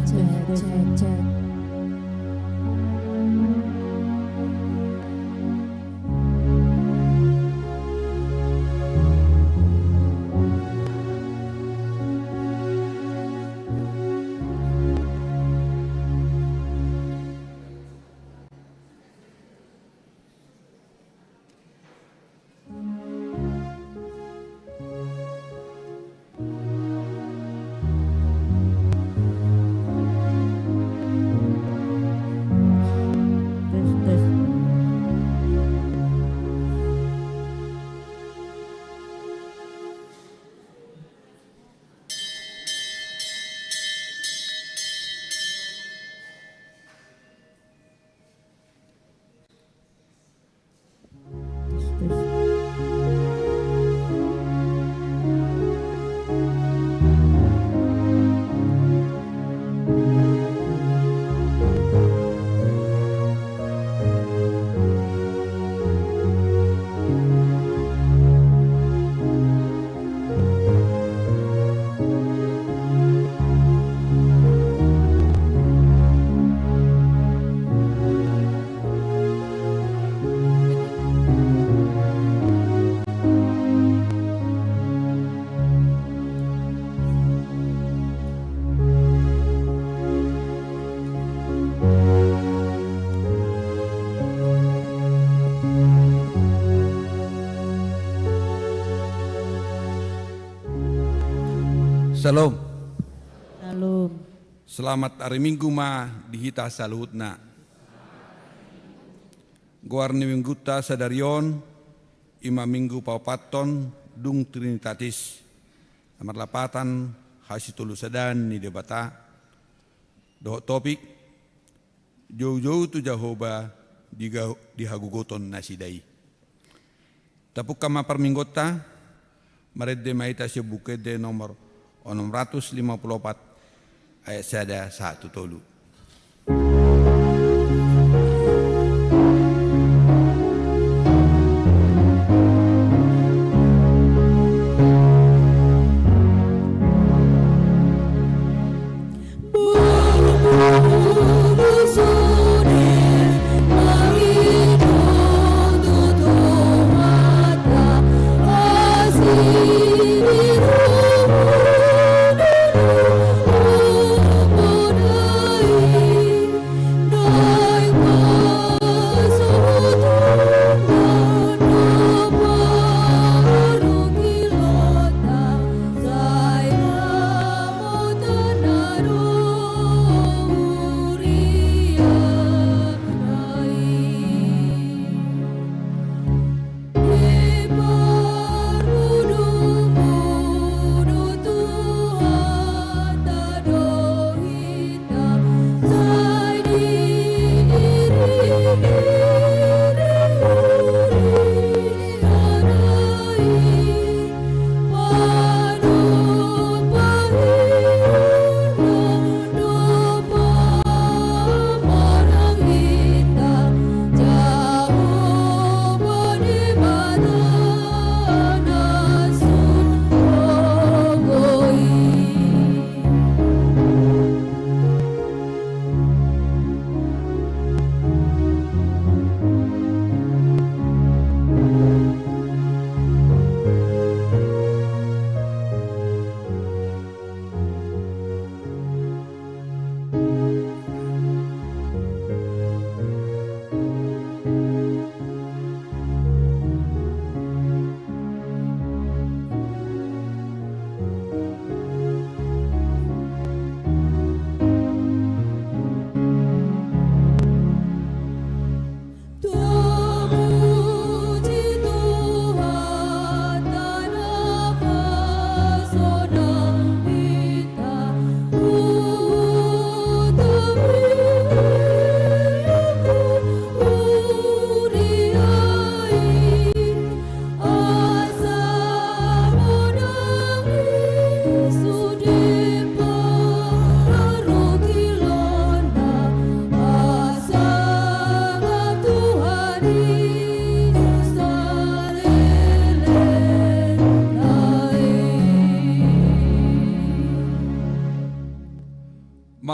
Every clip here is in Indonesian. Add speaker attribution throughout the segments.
Speaker 1: Cek, cek, cek. Tes, tes. Tes, tes.
Speaker 2: Salam.
Speaker 1: Salam.
Speaker 2: Selamat hari Minggu ma dihita saluhutna. Guarni mingguta sadarion ima minggu paupaton dung trinitatis. Amar lapatan hasitulu sadan ni debata. Doh topik jauh-jauh tu Jehovah dihagugoton nasidai. Tapuk kama perminggota maredde maita sebukede nomor 654 ayat sada 1 tolu.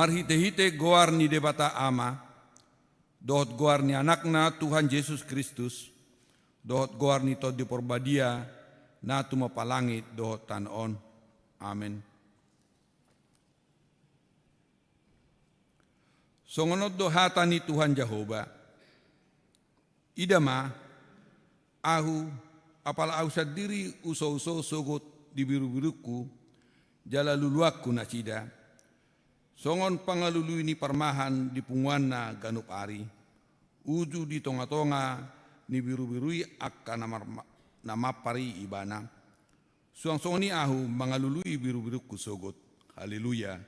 Speaker 2: marhite-hite goar ni debata ama, dohot goar ni anakna Tuhan Yesus Kristus, dohot goar ni tod di porbadia, na tumapalangit dohot tanon. Amen. Songonod dohata ni Tuhan Jehovah, idama, ahu, apala au sadiri uso-uso sogot di biru-biruku, jala luluakku na sida, songon pangalului ni parmahan di punguan na ganup ari, uju di tonga-tonga ni biru-birui akka namapari ibana, suang-suang ni ahu mangalului biru-biruku sogot. Haleluya.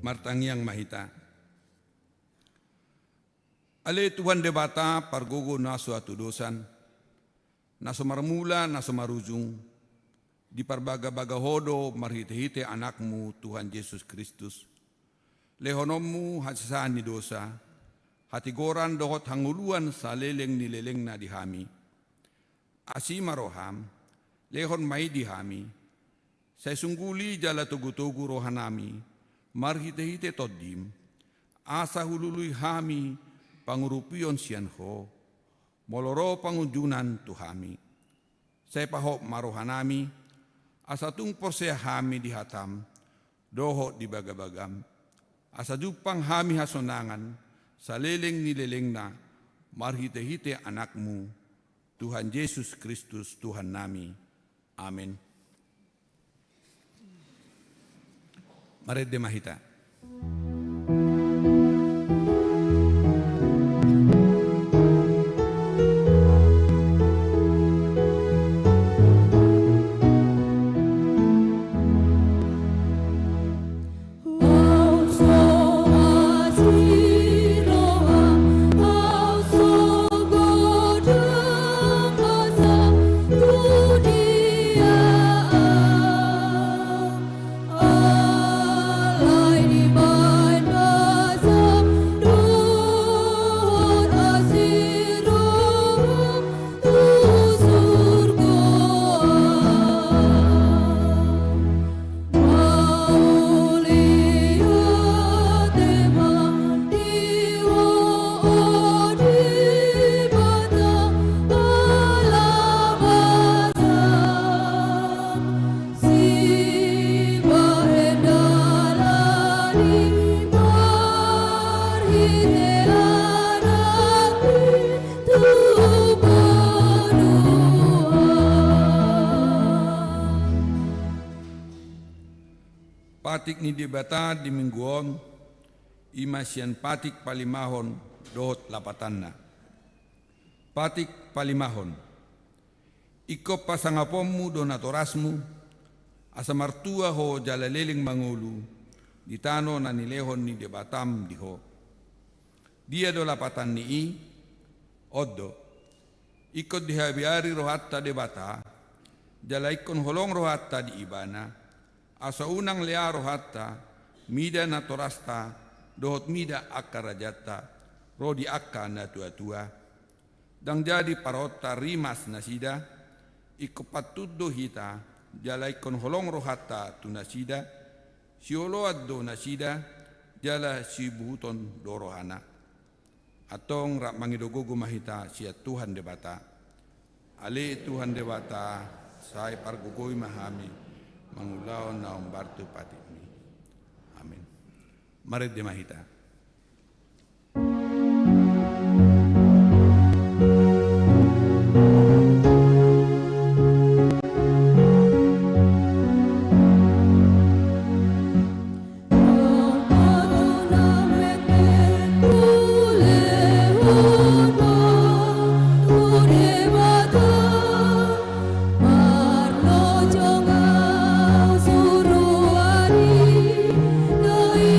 Speaker 2: Martangiang mahita. Ale Tuhan debata pargogo na suatu dosan, na sumarmula na sumarujung, di parbaga-baga hodo marhite-hite anakmu Tuhan Yesus Kristus. Lehonommu hasisaan ni dosa, hatigoran dohot hanguluan sa leleng ni leleng na dihami. Asi maroham, lehon may dihami, sa sungguli jala tugu-tugu rohanami, marhite-hite toddim, asa hulului hami, pangurupion siyanho, moloro pangunjunan tuhami. Saya pahok marohanami, asa tungpor saya hami dihatam, doho di bagabagam, asa jupang hami hasonangan, sa leleng ni leleng na, marhite-hite anakmu, Tuhan Yesus Kristus Tuhan nami. Amin. Mari demahita. Patik ni debata di mingguon, imasian patik palimahon dohot lapatanna. Patik palimahon, iko pasangapommu donatorasmu, asa martua ho jalaleling mangulu, ditano na nilehon ni debatam diho. Dia do lapatan ni oddo, ikot dihabiari rohatta debata, jalaikon holong rohatta di ibana, asa unang lea rohatta, mida na torasta, dohot mida akka rajata, rodi akka na tua-tua. Dang jadi parota rimas na sida, ikopatuddo hita, jalaikon holong rohatta tu na sida, sioload do na sida, jala si buhuton dorohana. Atong rak mangidogogo mahita siya Tuhan debata. Ale Tuhan debata, say pargogoy mahami, mangulaw na umbarto pati mi. Amen. Mari demahita.
Speaker 3: Suruh hari, doi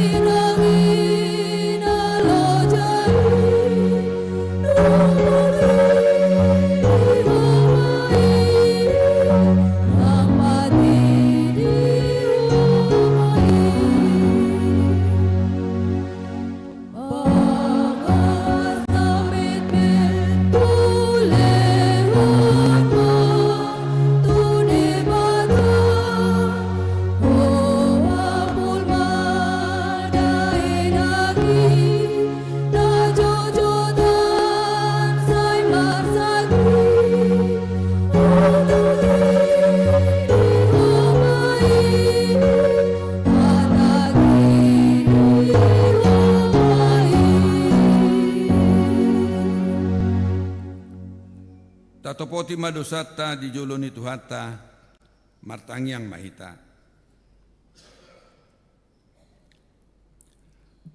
Speaker 2: Tatopoti madosata di joloni tuhata, martangyang mahita.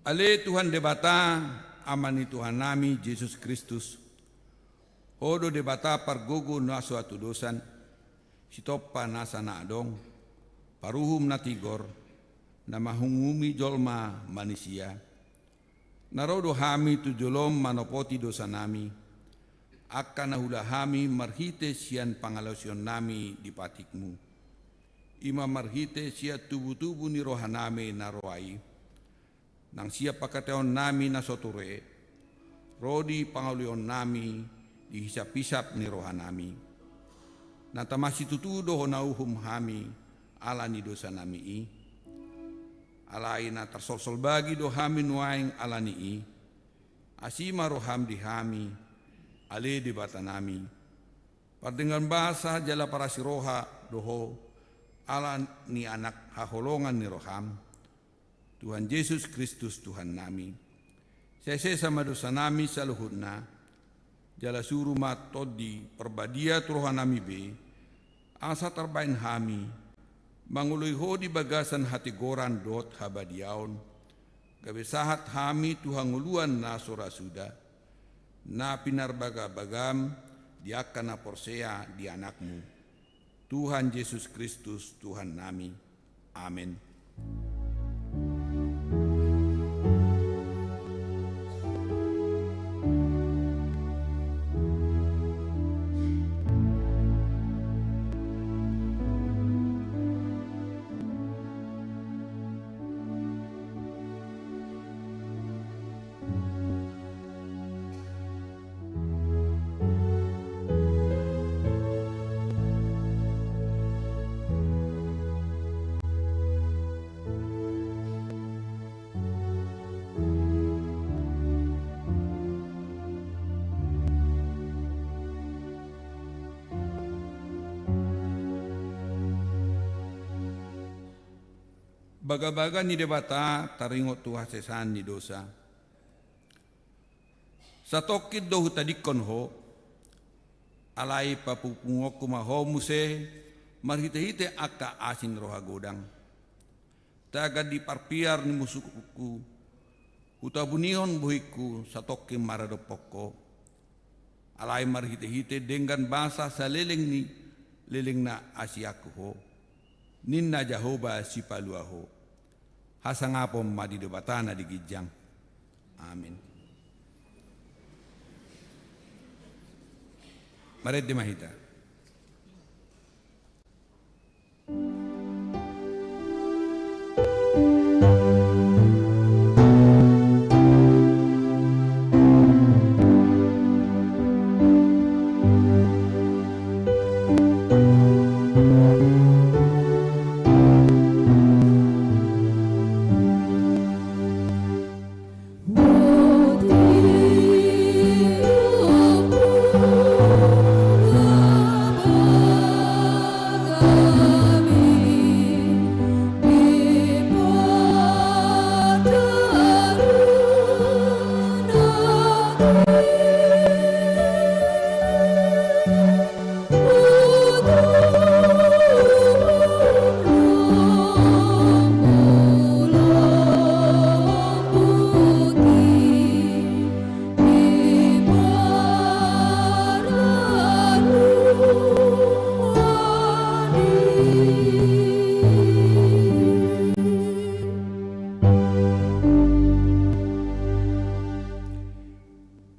Speaker 2: Ale Tuhan debata, amani Tuhan nami Yesus Kristus. Odo debata pargogo na suatu dosan, sitopa nasa na adong, paruhum na tigor, na mahungumi jolma manusia. Narodo hami tu jolom manopoti dosa nami, akan nahula hami marhite sian pangalasion nami di patikmu. Ima marhite sia tubuh-tubuh ni rohanami naroai, nang siap pakateon nami nasoture, rodi pangaulion nami dihisap-hisap ni rohanami. Nata masih tutudo honauhum hami ala ni dosa nami i. Alaina tersol-sol bagi do hami nuaing ala ni i. Asima roham di hami, ale di bata nami. Pardengan bahasa jala para siroha doho ala ni anak haholongan ni roham. Tuhan Yesus Kristus Tuhan nami. Sese sama dosa nami saluhutna, jala suruh matodi perbadia turohan nami be, asa terbain hami, mangului ho di bagasan hati goran dot habadiaon, gabe sahat hami Tuhan nguluan na sorasuda, na pinarbaga-bagam diakana porsea di anakmu. Tuhan Yesus Kristus Tuhan nami. Amin. Baga-baga ni debata taringot tuha sesan ni dosa. Satokit dohu tadikon ho, alai papupungok kumaho muse, marhite-hite aka asin roha godang. Tagad di parpiar ni musukuku, utabunihon buhiku satokim maradopoko. Alai marhite-hite dengan bahasa saliling ni liling na asiaku ho. Ninna Jahoba si paluaho. Hasangapom madidebatana di gijang. Amin. Maret di mahita.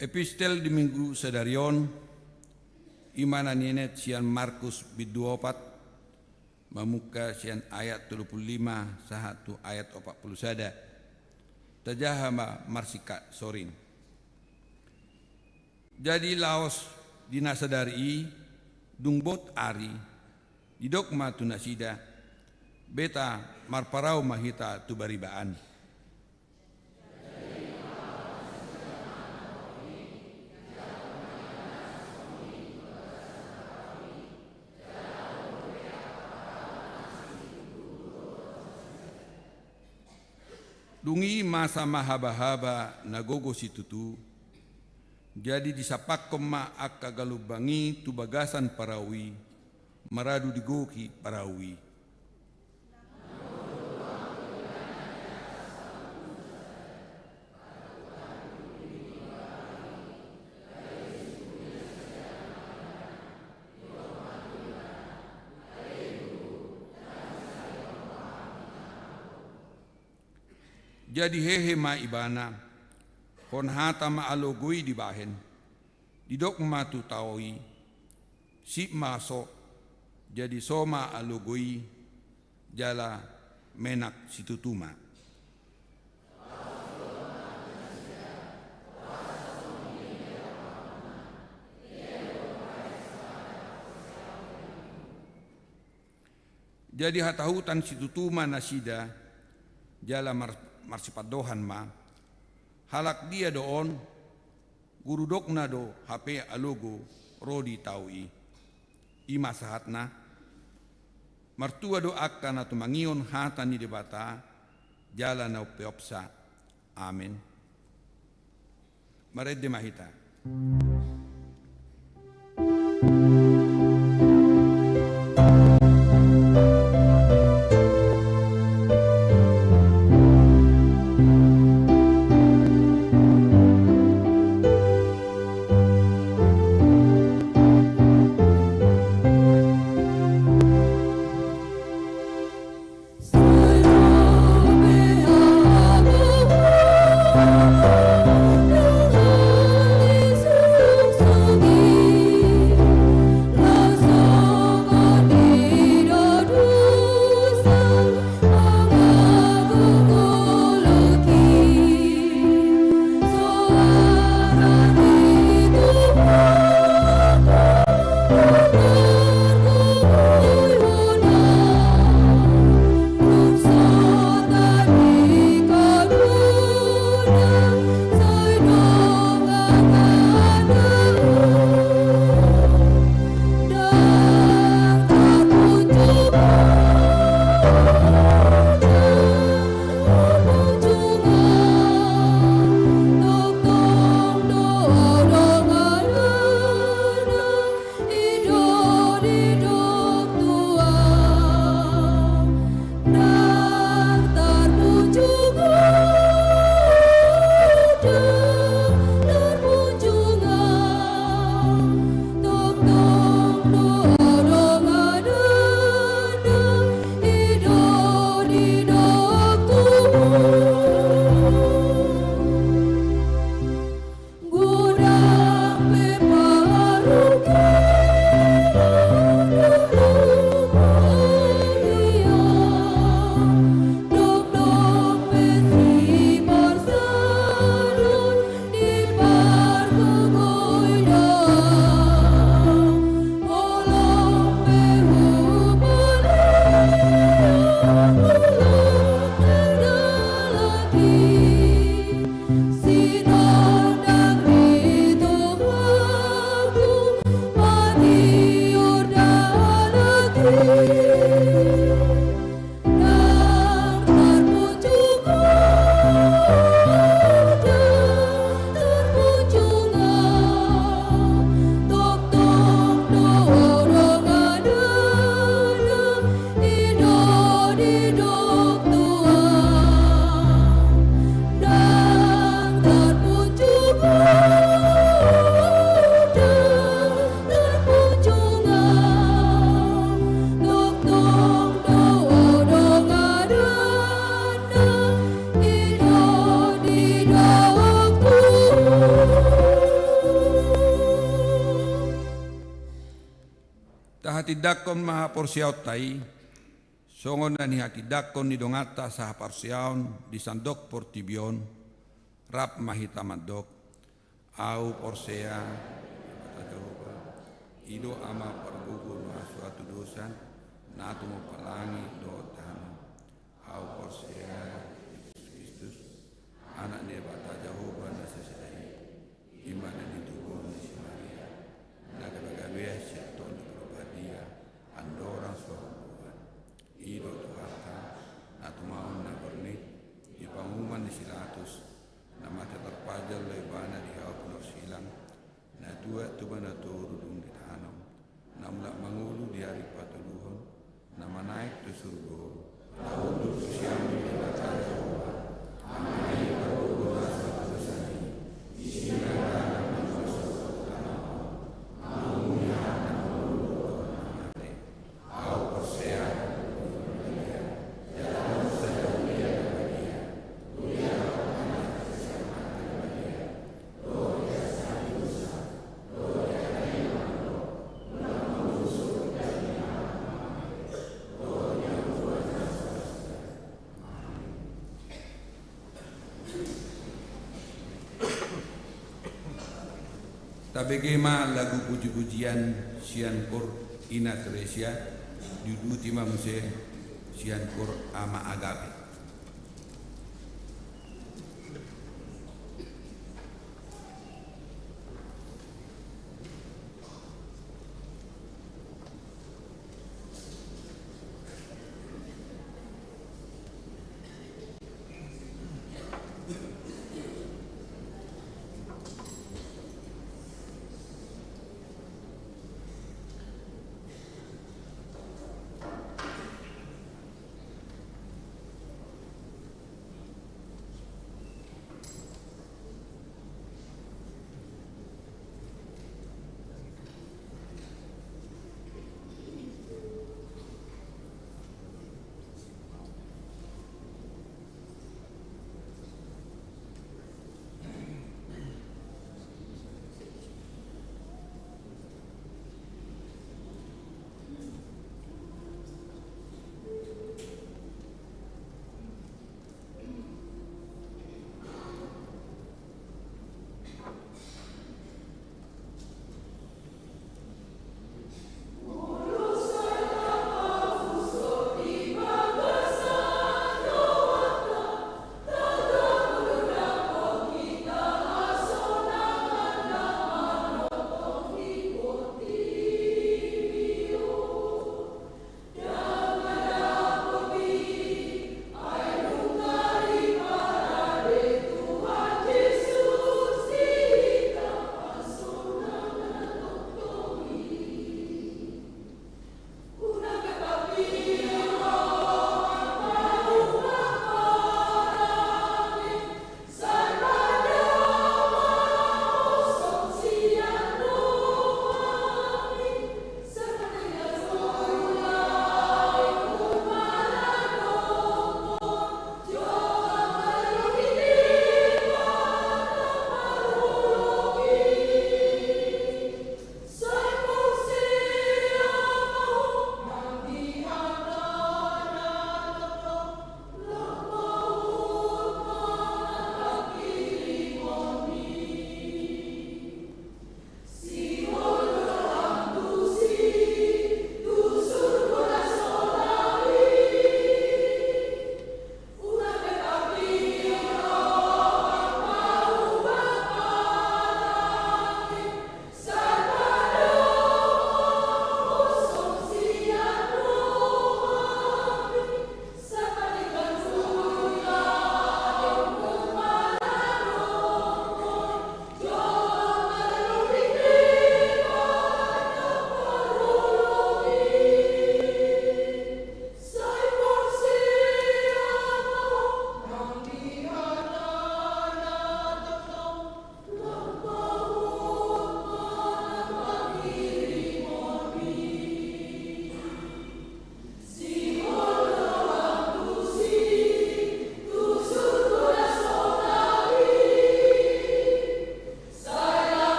Speaker 2: Epistel di minggu sedarion, imana nienet sian Markus biduopat, mamuka sian ayat 35 sahatu ayat 40 sada, tajahama marsika sorin. Jadi laos dinasadari, dungbot ari, didokma tunasida, beta marparau mahita tubaribaan. Dungi masa mahaba-haba nagogo situtu, Jadi disapakkom ma akka galubangi tu bagasan parawi, maradu digoki parawi. Jadi hehe ma ibana, hon hata ma alogui di bahen, didok ma tu taoi, si maso, jadi soma alogui, jala menak situtuma. Jadi hatahutan situtuma nasida, jala marsipadohan ma, halak dia doon, guru dokna do HP alogo rodi taui, ima sahatna, martua do akka na tumangion hata ni debata, jala na upeopsa, amin. Maredde mahita. Tahatidakkon maha porsiaut tai, songon dan hakidakkon ni dongata saha porsiaun di sandok portibion, rap mahitamadok, au porsea, ido ama pergugur suatu dosa, natu palangi dotan, au porsea, Kristus, anak dia bata Jehovah nasesedai, iman dan ditubuh si Maria, naga-naga seton dia, andorang soruan, ido tuhata, natu maun na bernit, di pengumuman di silatus, nama terpajal lebana di hau silang, tua tu mana turun di tanam, namlak mangulu di hari patuluhon, nama naik tu surga, lalu siang di belakang Jehovah, amai berguna satu sani, isinya dalam masuk tanah, mamunya dan mulu namate, au persean, jalan sejauh dia dia, dunia akan kesehatan dia, doa satu dosa, doa dari mana, ulama usul dari mana, doa yang buat Tabegema lagu puji-pujian Sian Kur Ina Teresia Dudu Timam Se Sian Kur Ama Agape.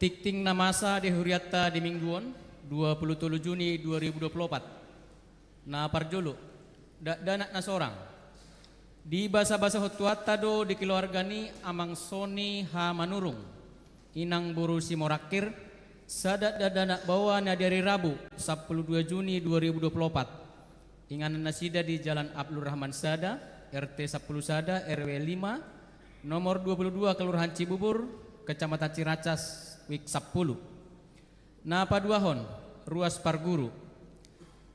Speaker 3: Tikting namasa di huriata di mingguan 27 Juni 2024. Na parjolo danak na sorang. Di basa-basa hotuata do di keluarga ni amang Soni ha manurung. Inang buru si morakir sadat dadanak bawa na dari Rabu 12 Juni 2024. Inganan nasida di Jalan Abdul Rahman Sada, RT 10 Sada, RW 5, nomor 22 Kelurahan Cibubur, Kecamatan Ciracas, Wik 10. Na paduahon, ruas Parguru.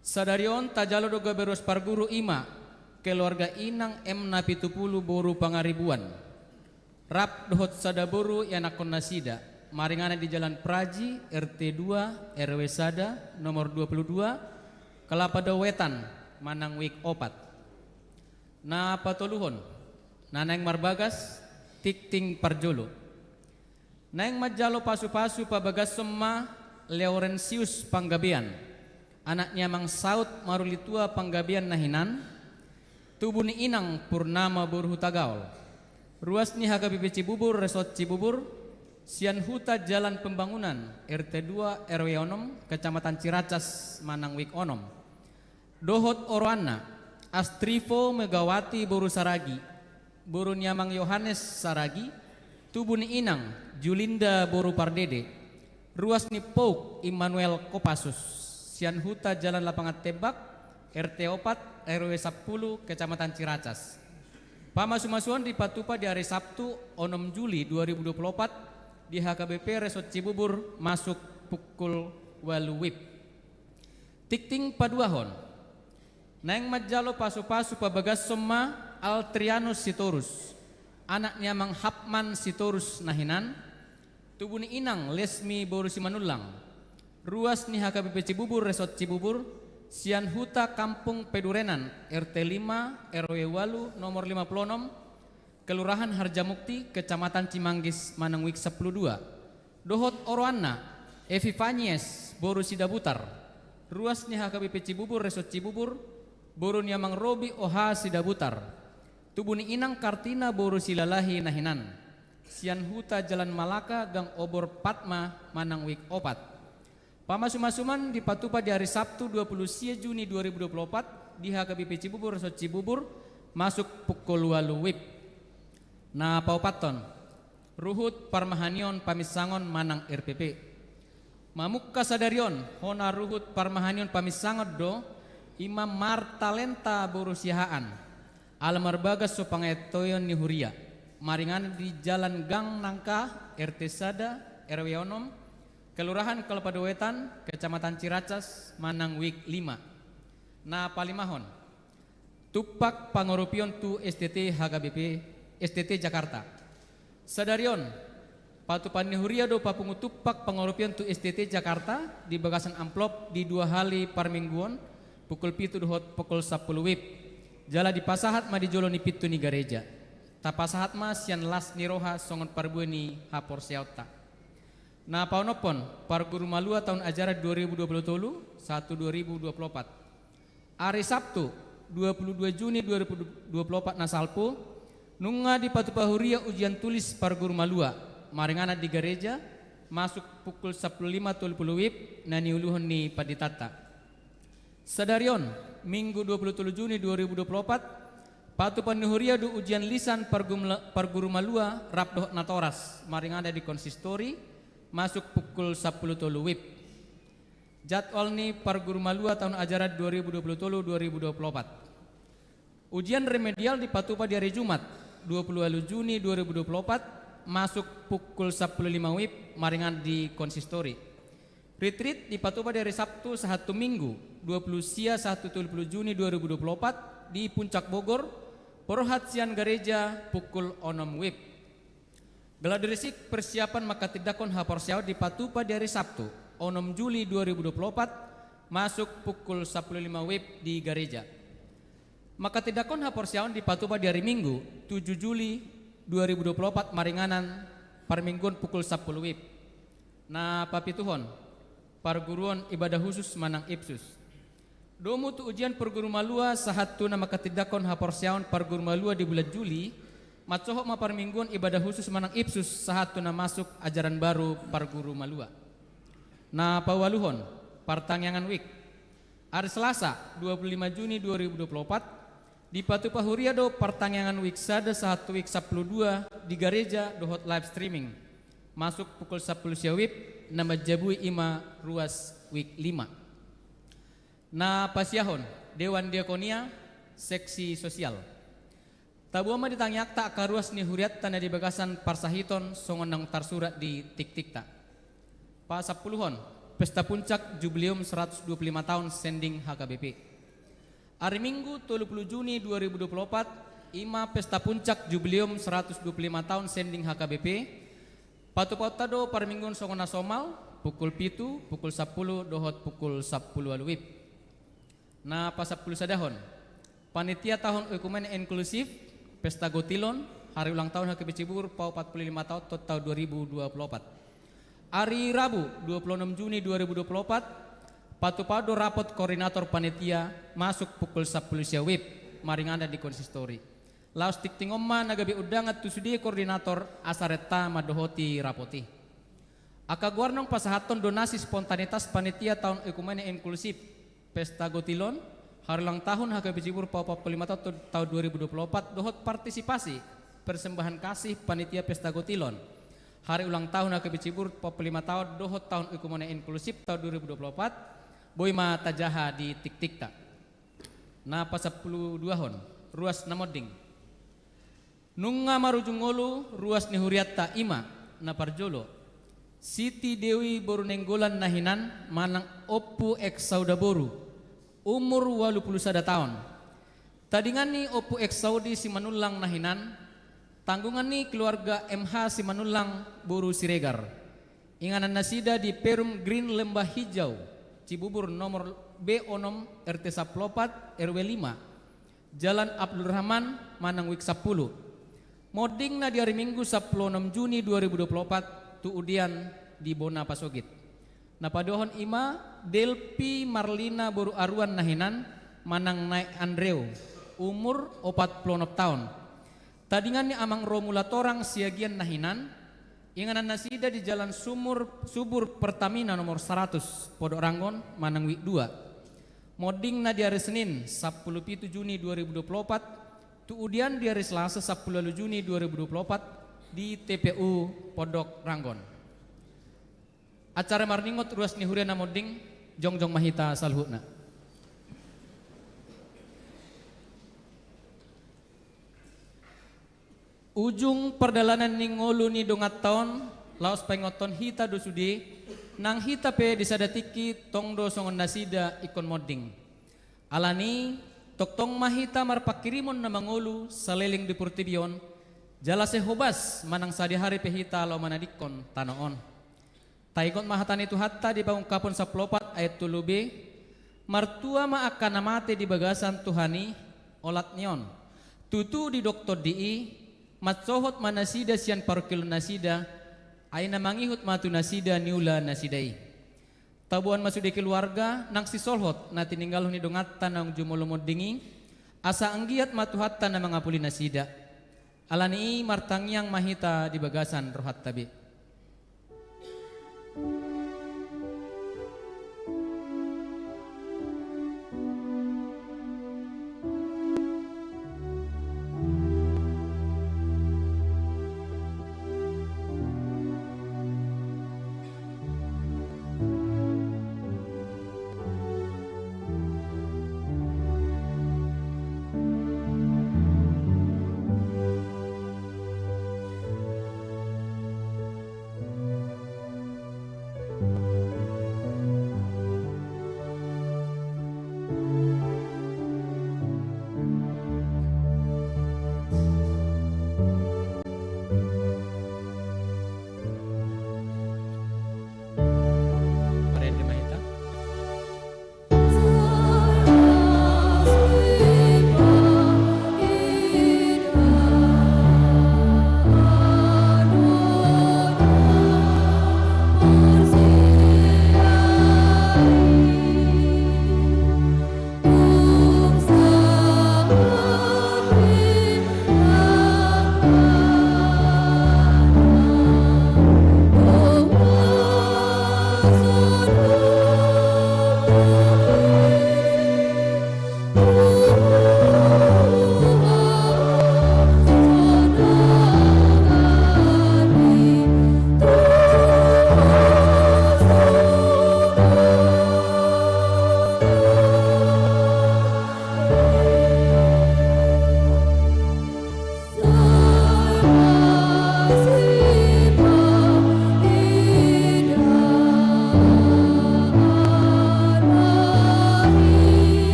Speaker 3: Sadarion tajalo doga beruas Parguru ima, keluarga inang M na 70 boru pangaribuan. Rap dohot sada boru yanakon nasida, maringana di Jalan Praji, RT 2, RW Sada, nomor 22, Kelapa Wetan, Manang Wik 4. Na patoluhon, naneng marbagas, tikting parjolo. Naeng majalo pasu-pasu pabagas semma Laurensius Panggabian. Anaknya mang Saud Marulitua Panggabian nahinan. Tubuh ni inang Purnama Burhutagaol. Ruas ni HKBP Cibubur Resort Cibubur. Sian Huta Jalan Pembangunan RT 2 RW Onom Kecamatan Ciracas Manangwik Onom. Dohot Oroana Astrifo Megawati Boru Saragi. Boru Nyamang Yohanes Saragi. Tubuh ni inang Julinda Boru Pardede. Ruas ni Pouk Immanuel Kopassus. Sian Huta Jalan Lapangan Tebak RT 4 RW 10 Kecamatan Ciracas. Pamasu-masuan di Patupa di hari Sabtu 6 Juli 2024 di HKBP Resort Cibubur masuk pukul 8 WIB. Tikting paduahon. Naeng majalo pasu-pasu pabagas semma Altrianus Sitorus. Anaknya mang Hapman Sitorus nahinan. Tubuh ni inang Lesmi Boru Simanulang. Ruas ni HKBP Cibubur Resort Cibubur. Sian Huta Kampung Pedurenan RT 5 RW 8 nomor 56 Kelurahan Harjamukti Kecamatan Cimanggis Manangwik 102. Dohot Oroana Evi Vanyes Boru Sidabutar. Ruas ni HKBP Cibubur Resort Cibubur. Boru ni amang Robi Oha Sidabutar. Tubuh ni inang Kartina Boru Silalahi nahinan. Sian Huta Jalan Malaka Gang Obor Patma Manangwik 4. Pamasu-masuman di Patupa di hari Sabtu 20 Juni 2024 di HKBP Cibubur Resort Cibubur masuk pukul 8 WIB. Na paupaton Ruhut Parmahanion Pamisangon Manang RPP. Mamukka sadarion hona Ruhut Parmahanion Pamisangon do Imam Martalenta Boru Sihaan. Alamar bagas so pangetoyon ni Huria. Maringan di Jalan Gang Nangka RT Sada RW Onom Kelurahan Kelapa Wetan, Kecamatan Ciracas, Manangwik 5. Na palimahon, Tupak Pangorupion tu STT HKBP STT Jakarta. Sadarion, Patupan Nihuria do papungu Tupak Pangorupion tu STT Jakarta di bagasan amplop di 2 hari parmingguan pukul 7 dohot pukul 10 WIB. Jala di pasahat ma di jolo ni pitu ni gereja. Tapasahat ma sian las ni roha songon parbuan ni hapor siauta. Na paunopon Parguru Malua tahun ajaran 2023-1 2024. Hari Sabtu 22 Juni 2024 na salpo nunga di Patupa Huria ujian tulis Parguru Malua maringana di gereja masuk pukul 15.30 WIB na niuluhon ni Paditata. Sadarion Minggu 27 Juni 2024 Patupa Huria do ujian lisan Parguru Malua Rapdoh Natoras maringana di konsistori masuk pukul 10.30 WIB. Jadwal ni Parguru Malua tahun ajaran 2023-2024. Ujian remedial di Patupa di hari Jumat 20 Juni 2024 masuk pukul 10.05 WIB maringan di konsistori. Retreat di Patupa di hari Sabtu 1 Minggu 20 Sia 1 Juni 2024 di Puncak Bogor. Porohat sian gereja pukul 6 WIB. Gladiresik persiapan maka tidakon hapor siaw di Patupa di hari Sabtu 6 Juli 2024 masuk pukul 10.05 WIB di gereja. Maka tidakon hapor siaw di Patupa di hari Minggu 7 Juli 2024 maringanan parmingguan pukul 10 WIB. Na papituhon Parguruan ibadah khusus Manang Ipsus. Domu tu ujian Parguru Malua sahatu na maka tidakon hapor siaw Parguru Malua di bulan Juli Matsohok ma parmingguan ibadah khusus manang ipsus sahatu na masuk ajaran baru parguru malua. Na pawaluhon partangyangan week. Hari Selasa 25 Juni 2024 di Patu Pahuriado partangyangan week sada 1 week 12 di gereja dohot live streaming. Masuk pukul 10 siawip nama jabui ima ruas week 5. Na pasiahon Dewan Diakonia seksi sosial. Tabuama ditangyak tak karuas ni huriat tanah di bagasan parsahiton songon nang tarsurat di tik-tik tak. Pa 10-hon pesta puncak jubileum 125 tahun sending HKBP. Hari Minggu 30 Juni 2024 ima pesta puncak jubileum 125 tahun sending HKBP. Patu-patado parminggun songon nasomal pukul 7, pukul 10 dohot pukul 10 aluwip. Na pa 10 sadahon panitia tahun ekumen inklusif pesta gotilon hari ulang tahun HKBP Cibubur pau 45 tahun tahun 2024. Hari Rabu 26 Juni 2024 Patu-pado rapot koordinator panitia masuk pukul 10 siawip maringanda di konsistori. Laos tiktingomma nagabi udangat tusudi koordinator asareta madohoti rapoti. Akaguarnong pasahaton donasi spontanitas panitia tahun ekumene inklusif pesta gotilon hari ulang tahun HKBP Cibubur pau 45 tahun 2024 dohot partisipasi persembahan kasih panitia pesta gotilon. Hari ulang tahun HKBP Cibubur 45 tahun dohot tahun ekumene inklusif tahun 2024 boima tajaha di tik-tik tak. Na pa 12 hon ruas namoding. Nunga marujungolu ruas ni huriatta ima na parjolo. Siti Dewi Borunenggolan nahinan manang Oppu X Saudaboru umur 81 tahun. Tadingan ni Oppu X Saudi si manulang nahinan tanggungan ni keluarga MH si manulang Boru Siregar. Inganan nasida di Perum Green Lembah Hijau Cibubur nomor B6 RT 14 RW 5 Jalan Abdul Rahman Manang Wik 10. Moding na di hari Minggu 16 Juni 2024 tuudian di Bona Pasogit. Napadohon ima Delpi Marlina Boru Aruan nahinan Manang Naik Andreu umur 46 tahun. Tadingan ni amang Romulatorang siagian nahinan inganan nasida di Jalan Subur Pertamina nomor 100 Podok Ranggon Manang Wik 2. Moding na di hari Senin 17 Juni 2024 tuudian di hari Selasa 10 Juni 2024 di TPU Podok Ranggon. Acara marningot ruas ni huriana moding jongjong mahita salhutna. Ujung perjalanan ni ngolu ni dongat taon laos pengoton hita dosudi nang hita pe disadatiki tongdo songon nasida ikon moding. Alani toktong mahita marpakirimon na mangulu saleling di Purtibion jalase hobas manang sadihari pehita lo manadikon tanoon. Taigot mahatan itu hatta di pangungkapon sa plopat ayat 7b martua ma akan namate di bagasan Tuhani olat nion tutu di doktor dii matsohot manasida sian parukil nasida ay namangihut matu nasida niula nasidai. Tabuan masuk di keluarga nang si solhot na tininggal ni dongatan nang jumolomod dingi asa anggiat matuhatta na mangapuli nasida. Alani martangyang mahita di bagasan rohat tabi.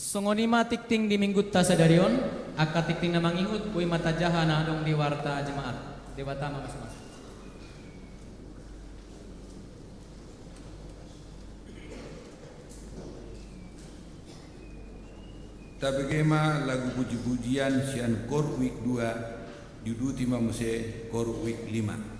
Speaker 3: Songonima tikting di minggu tasadarion, aka tikting na mangingut, uy mata jahana dong di warta jemaat. Dewatama masing-masing.
Speaker 2: Tabegema lagu puji-pujian sian kor week 2 diuduti mamuse kor week 5.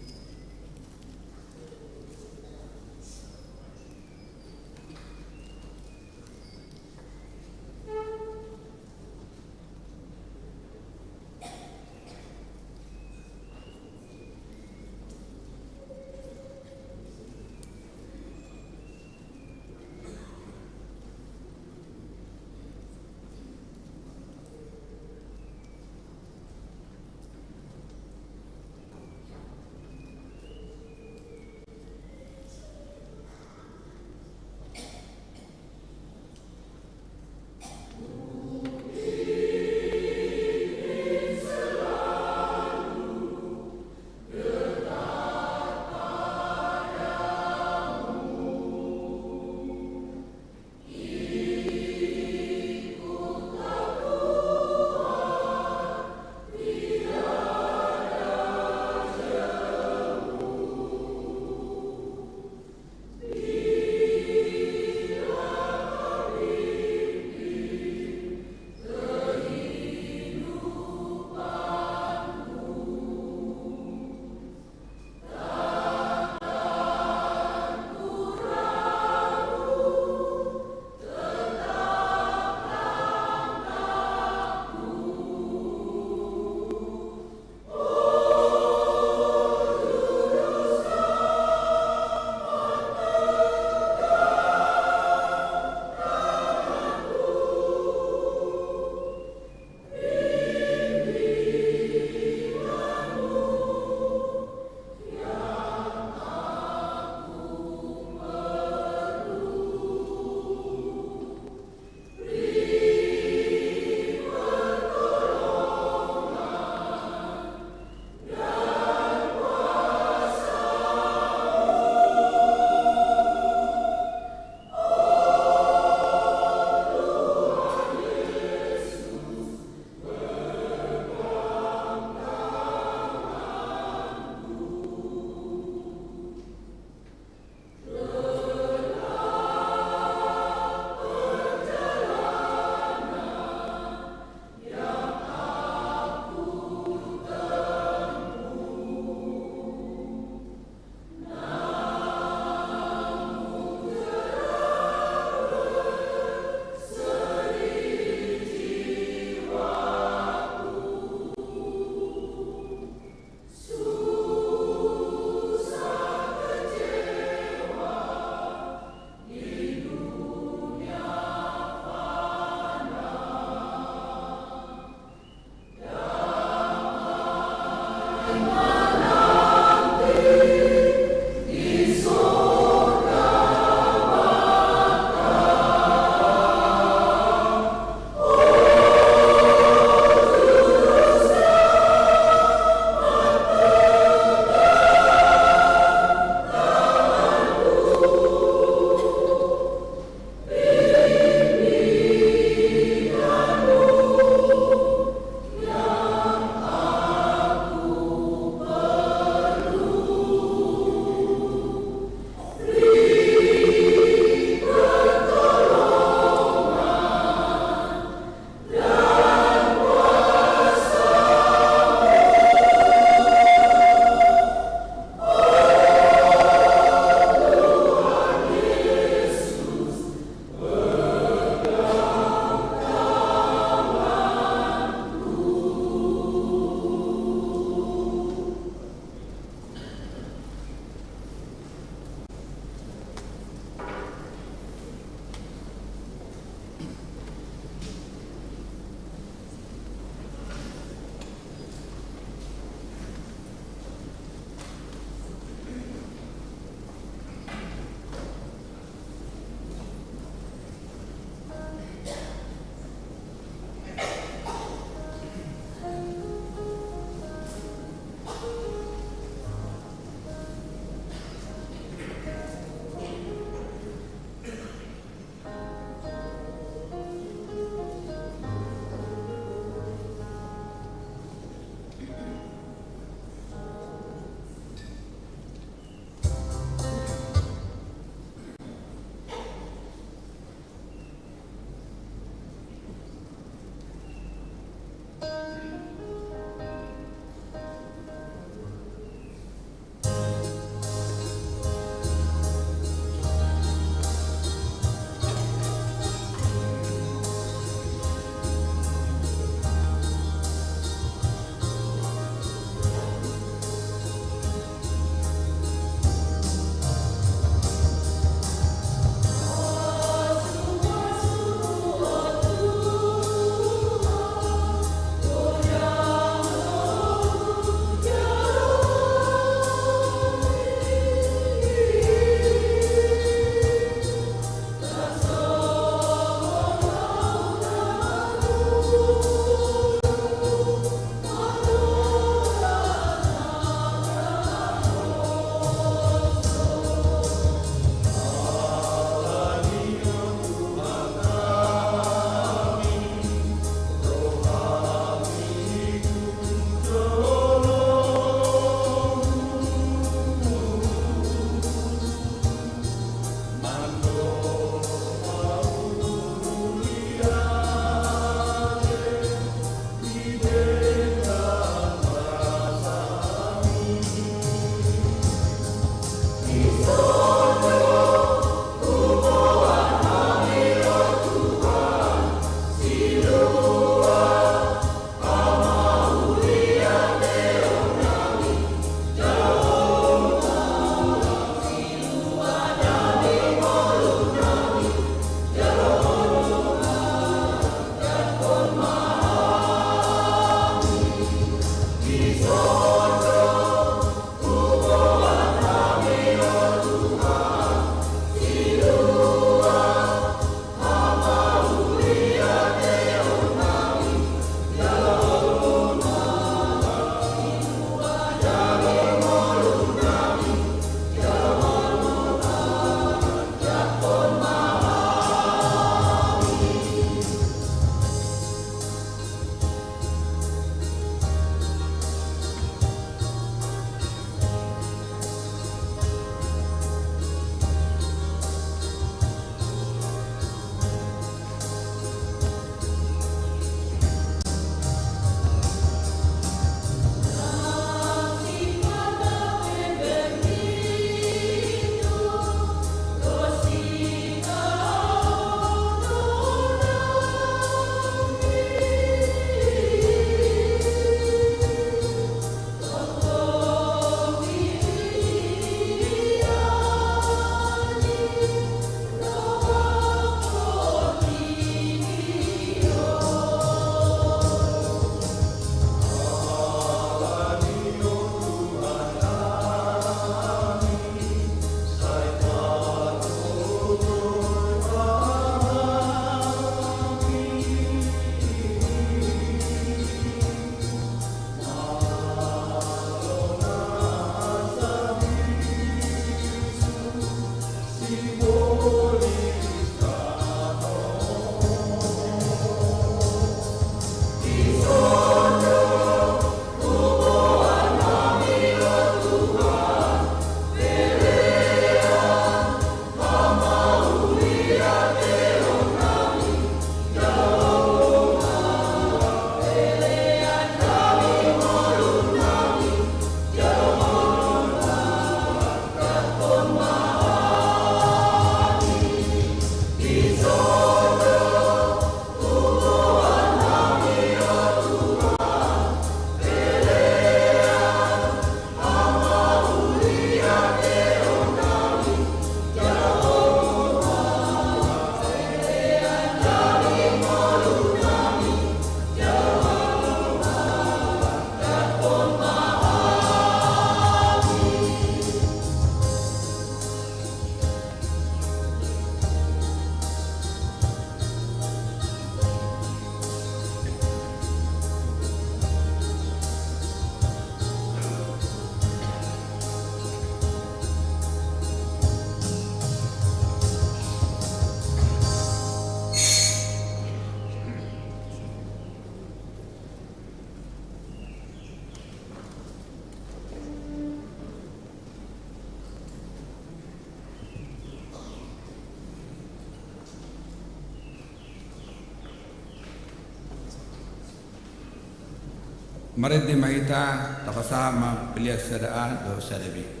Speaker 2: Mari kita takasama pilih sadaan do sadabi.
Speaker 4: Di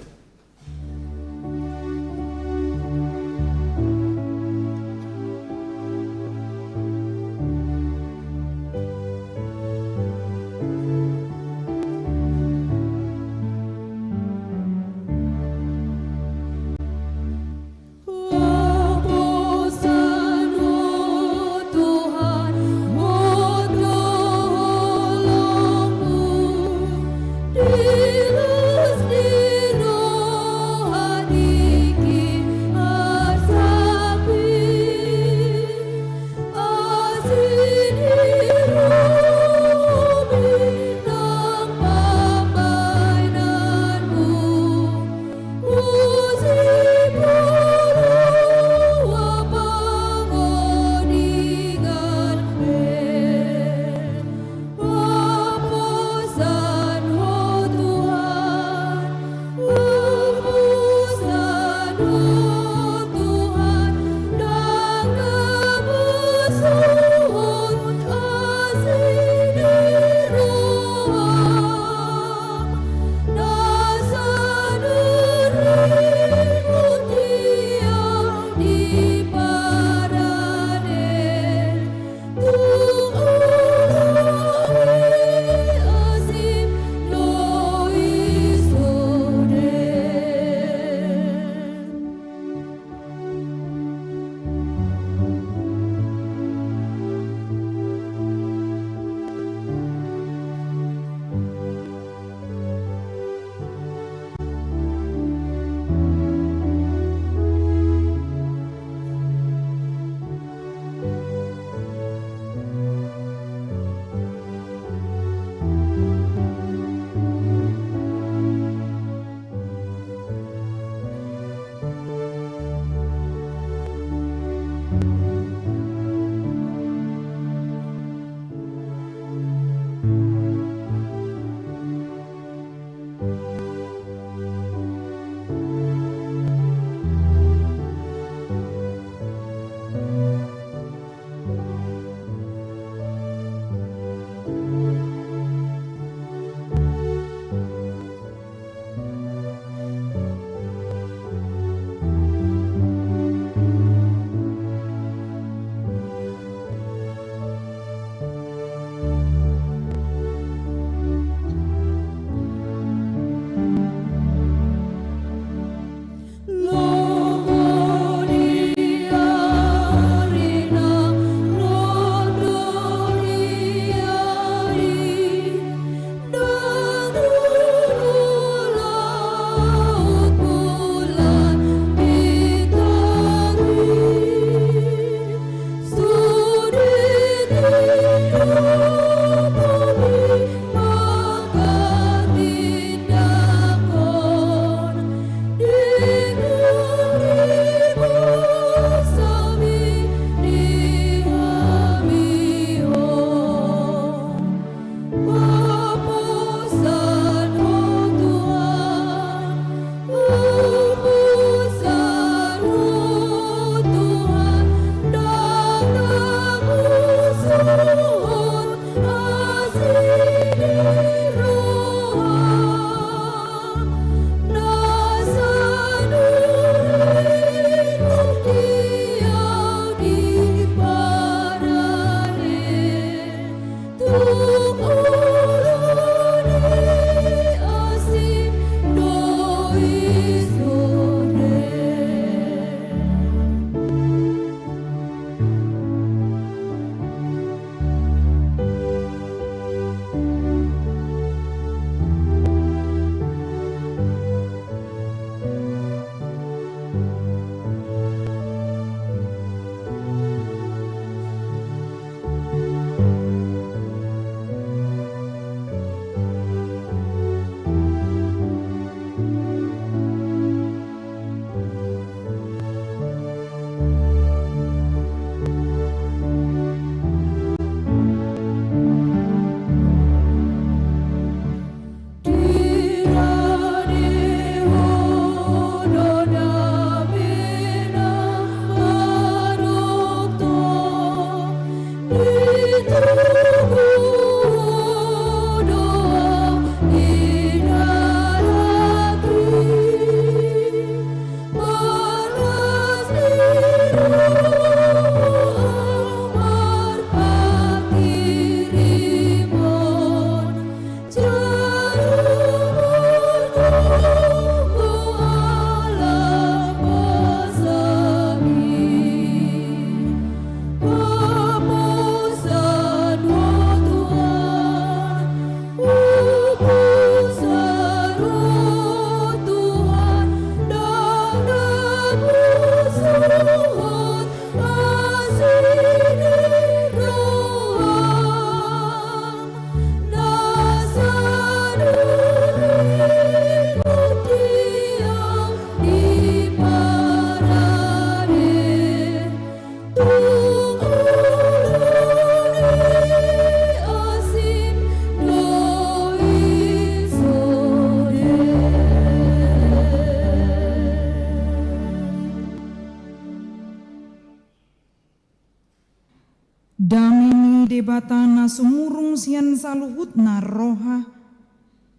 Speaker 4: Damini debatana sumurung sian saluhut na roha.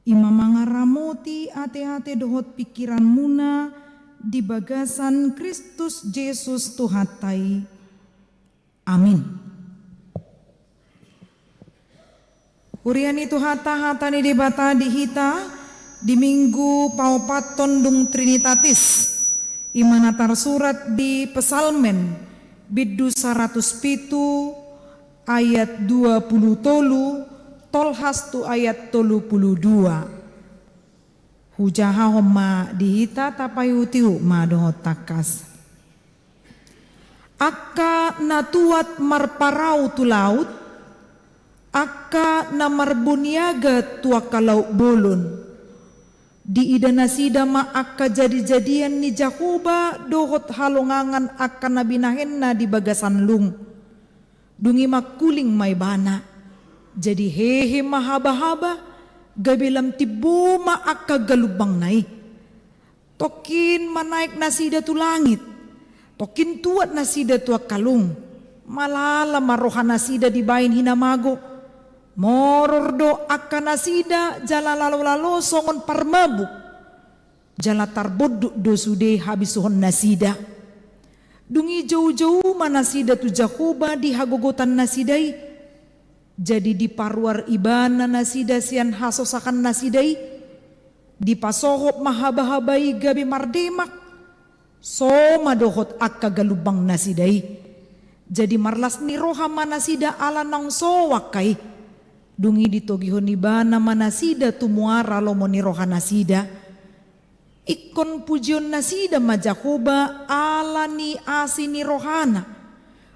Speaker 4: Ima mangaramoti ate-ate dohot pikiran muna di bagasan Kristus Yesus Tuhatai. Amin. Uriani Tuhata ni debata dihita di minggu paupaton dung Trinitatis. Imana tersurat di Pesalmen biddu 107 ayat 20 tolhas tu ayat 32. Hujaha homa dihita tapayutiu ma dohot takas. Akka natuat marparau tu laut, akka na marbuniaga tua kalau bolon. Di idana sida ma akka jadi-jadian ni Jakoba dohot halongangan akka nabinahenna di bagasan lung. Dungi makuling may bana. Jadi hehe mahaba-haba gabilam tibo ma akka galubang nai. Tokin manaik na sida tu langit. Tokin tuat na sida tua kalung. Malala marohan na sida di bain hinamago. Morordo akka nasida jala lalo songon parmabuk. Jala tarboduk do sude habisuhon nasida. Dungi jauh-jauh manasida tu Jakoba di hagogotan nasidai. Jadi di parwar ibana nasida sian hasosakan nasidai. Di pasohop mahaba-habai gabi mardemak. Soma dohot akka galubang nasidai. Jadi marlas ni roha manasida ala nang sowakai. Dungi ditogihon ibana manasida tumuara lomo ni roha nasida. Ikon pujion nasida ma Jakoba ala ni asini rohana.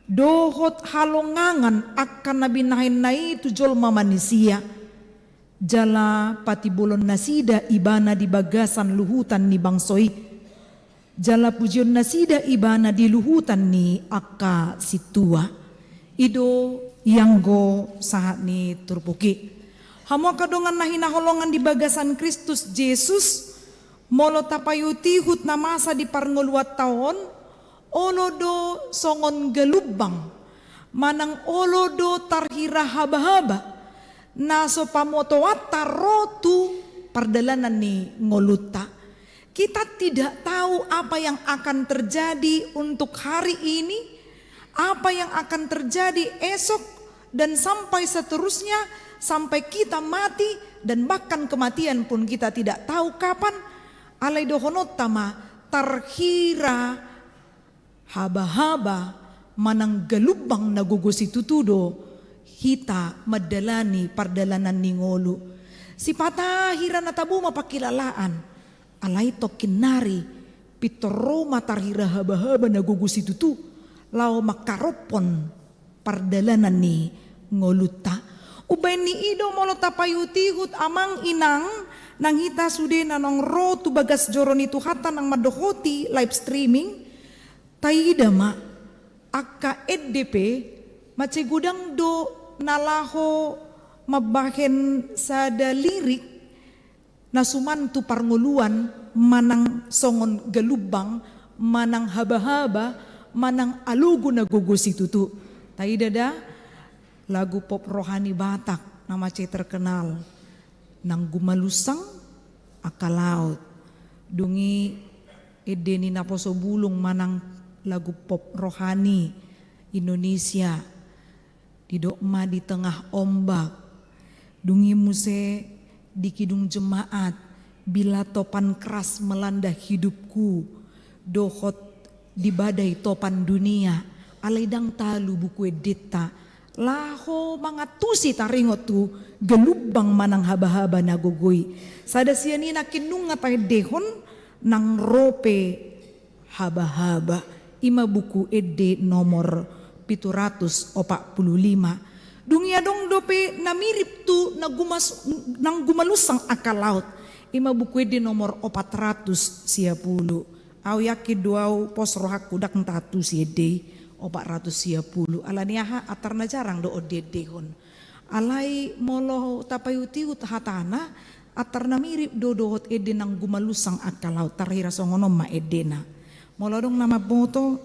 Speaker 4: Dohot halongangan akan nabinahin na itu jolma manusia. Jala patibulon nasida ibana di bagasan luhutan ni bangsoi. Jala pujion nasida ibana di luhutan ni akka situa. Ido yang go sahat ni turpuki. Hamo kadongan nahinaholongan di bagasan Kristus Yesus. Molo tapayuti hut na masa di parngoluat taon. Olodo songon gelubang. Manang olodo tarhira haba-haba. Naso pamotoat tarotu pardalanan ni ngoluta. Kita tidak tahu apa yang akan terjadi untuk hari ini. Apa yang akan terjadi esok dan sampai seterusnya. Sampai kita mati dan bahkan kematian pun kita tidak tahu kapan. Alai dohonotama tarhira haba-haba manang galubang nagugusi tutudo hita madalani pardalanan ningolu. Si patahira na tabu mapakilalaan alay tokin nari pitoroma tarhira haba-haba nagugusi tutu lao makaropon pardalanan ni ngoluta. Ubay ni ido molo tapayutihut amang inang nang hita sude nanong ro tu bagas joron itu hata nang madohoti live streaming taida ma akka EDP mace gudang do nalaho mabahen sada lirik nasuman tu parnguluan manang songon galubang manang haba-haba manang alugu nagugusi tutu taida da lagu pop rohani Batak nama ce terkenal nang gumalusang akalaut dungi edeni naposo bulung manang lagu pop rohani Indonesia didokma di tengah ombak dungi muse di kidung jemaat bila topan keras melanda hidupku dohot di badai topan dunia alaidang talu buku edita laho mangatusi taringot tu gelubang manang haba-haba nagogoy. Sada siya ni nakinunga tayo dehon nang rope haba-haba. Ima buku ede nomor 745. Dunia dong dope namirip tu nang gumalusang akalaut. Ima buku ede nomor 410. Awyaki duau pos rohak kudak tatu si ede. 410 alaniaha atarna jarang do odedehon alai molo tapayuti hatana atarna mirip do dohot ede nang gumalusang akalau tarhira songono ma edena molo dong nama boto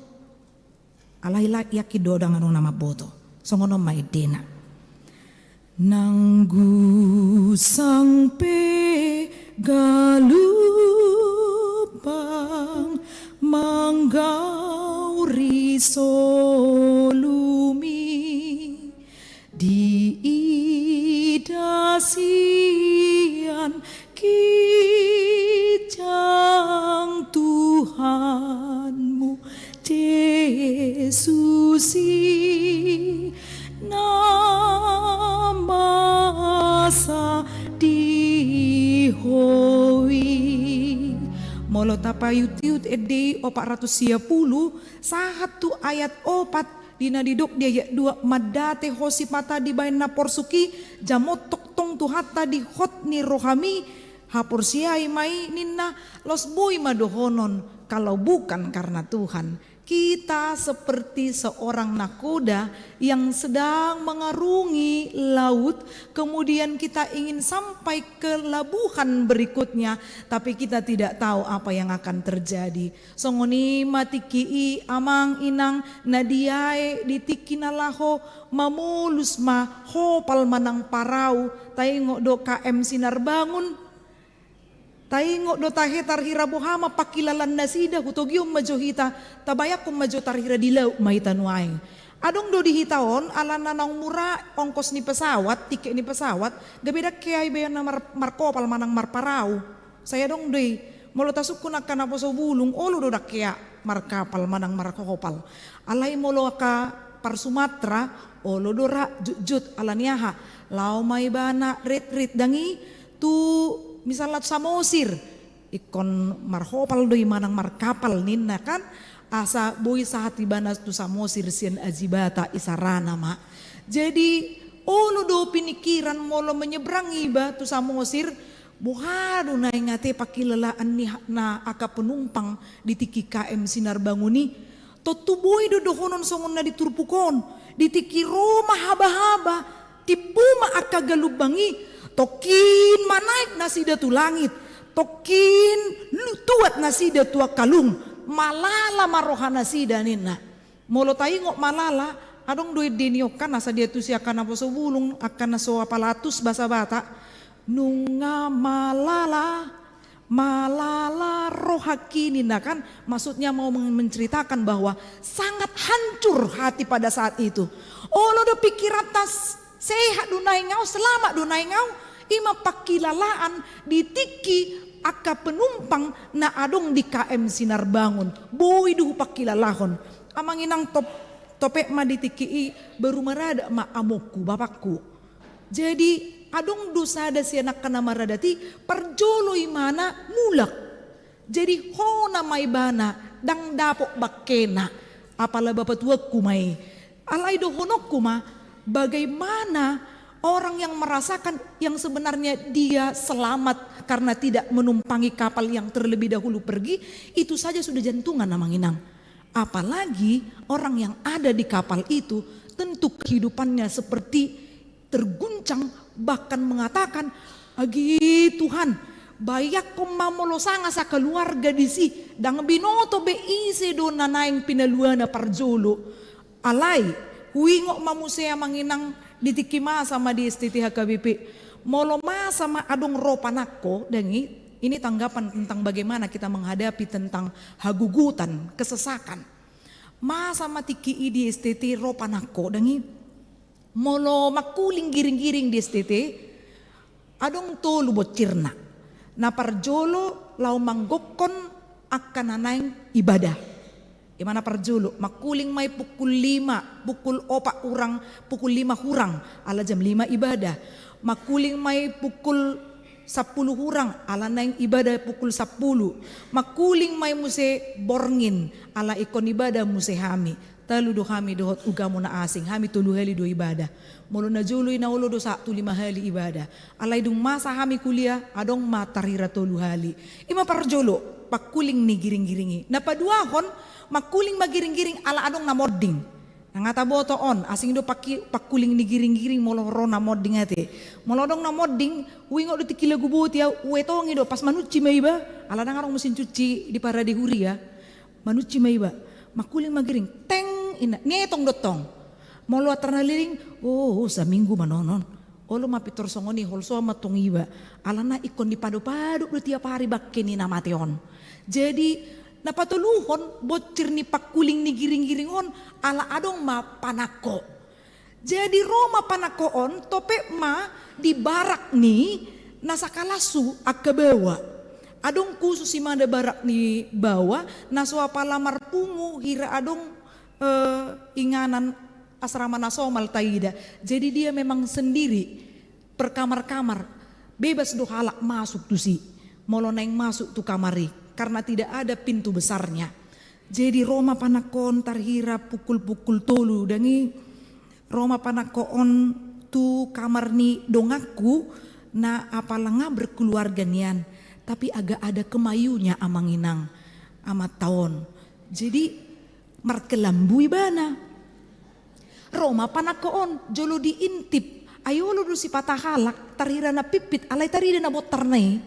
Speaker 4: alai lak yaki do dang nama boto Songono maidena. Nanggusang galupang manggauri solumi di idasian kijang Tuhanmu Yesusi namasa dihowi. Molo tapayut-yut edi 410 sahatu ayat 4 dina diduk dia dua madate hosi mata di baina porsuki jamot tok tong tuhata di hot ni rohami hapur siai mai ninna los boy madohonon kalau bukan karena Tuhan. Kita seperti seorang nakoda yang sedang mengarungi laut, kemudian kita ingin sampai ke labuhan berikutnya, tapi kita tidak tahu apa yang akan terjadi. Songoni matiki amang inang nadiae ditikinalaho mamulus ma hopal manang parau taingo do KM Sinar Bangun. Taingo do tahe tarhira bohama pakilalan nasida kutogium majohita tabayak kum majo tarhira dilau mahita nuaing. Adong do dihitaon ala nanang mura ongkos ni pesawat, tiket ni pesawat, gabeda kaya bayan na markopal manang marparau. Saya dong doi molo tasukun akan apa so bulung olo do kaya markapal manang markopal. Alai molo ka par Sumatra olo do ra jut ala niaha. Lau mai bana rit dangi tu misalnya Samosir ikon marhopal doi manang markapal ninna kan asa boy sahati banas tu Samosir sian ajibata isarana ma. Jadi olo do pinikiran molo menyeberangi ba tu Samosir buhado na ingate pakilalaan ni na aka penumpang di tiki KM Sinar Banguni to tuboy do dohonon songon na diturpukon di tiki Roma haba-haba tibuma aka galubangi tokin manaik nasida tu langit, tokin lutuat nasida tu kalung, malala maroha nasida nina. Molo taingok malala, adong duit diniokan asa dia tu siakan apa sobulung akan naso apalatus basa bata. Nunga malala roha kini nah kan maksudnya mau menceritakan bahwa sangat hancur hati pada saat itu. Olo do pikiran tas sehat dunai ngau selamat dunai ngau ima pakilalaan ditiki aka penumpang na adong di KM Sinar Bangun boy duhu pakilalahon amanginang topek ma ditiki baru marada ma amokku bapakku. Jadi adong dosa ada si anak kana maradati perjoloi mana mulak. Jadi hona may bana dang dapok bakena apala bapak tuaku may alay do honokku ma bagaimana orang yang merasakan yang sebenarnya dia selamat karena tidak menumpangi kapal yang terlebih dahulu pergi, itu saja sudah jantungan namanginang. Apalagi orang yang ada di kapal itu tentu kehidupannya seperti terguncang, bahkan mengatakan, "Agi Tuhan, bayak ko mamolo sanga sa keluarga di si dang binoto be ise do nanaing pinaluana parjolo." Alay, huingok mamusea manginang ditikima sama di STT HKBP molo sama adong ropanako dangi ini tanggapan tentang bagaimana kita menghadapi tentang hagugutan kesesakan sama tiki di STT ropanako dangi molo makuling giring-giring di STT adong tolu bocirna na parjolo lau manggokon akan nanaing ibadah. Imana parjulu makuling may pukul 5 pukul 4 urang pukul 5 hurang ala jam 5 ibadah makuling may pukul 10 hurang ala naing ibadah pukul 10 makuling may muse borngin ala ikon ibadah muse hami talu do hami dohot ugamu na asing hami tulu hali do ibadah mulu na juluy na ulo do sa tu 5 hali ibadah alay dung masa hami kuliah adong matarira tulu hali ima parjolo pakuling ni giring-giringi napaduahon makuling magiring-giring ala adong namording ngata boto on asing do pakuling ni giring-giring molo rona modding ate molo dong namodding wingo do tikila gubuti ya wetongi do pas manuci maiba ala dangarong mesin cuci di para dihuri ya manuci maiba makuling magiring teng ina netong dotong Molo atarnaliling, oh sa minggu manonon. Olo mapitor songoni holso matong iba. Alana ikon di padu-padu do tiap hari bakkeni na mateon. Jadi napatuluhon bocir ni pakuling ni giring-giringon ala adong ma panako. Jadi Roma panakoon tope ma di barak ni nasakalasu akabawa. Adong khusus si manda barak ni bawa naswa palamar pungu hira adong inganan asrama nasomal taida. Jadi dia memang sendiri per kamar-kamar bebas do halak masuk tu si molo neng masuk tu kamari karena tidak ada pintu besarnya. Jadi Roma panakon tarhira pukul-pukul tolu dangi Roma panakon tu kamar ni dongaku na apalanga berkeluarga nian tapi agak ada kemayunya amanginang amat tahun. Jadi markelambui bana Roma panakoon jolo diintip ayo lu si patah halak tarira na pipit alay tarida na botarnay.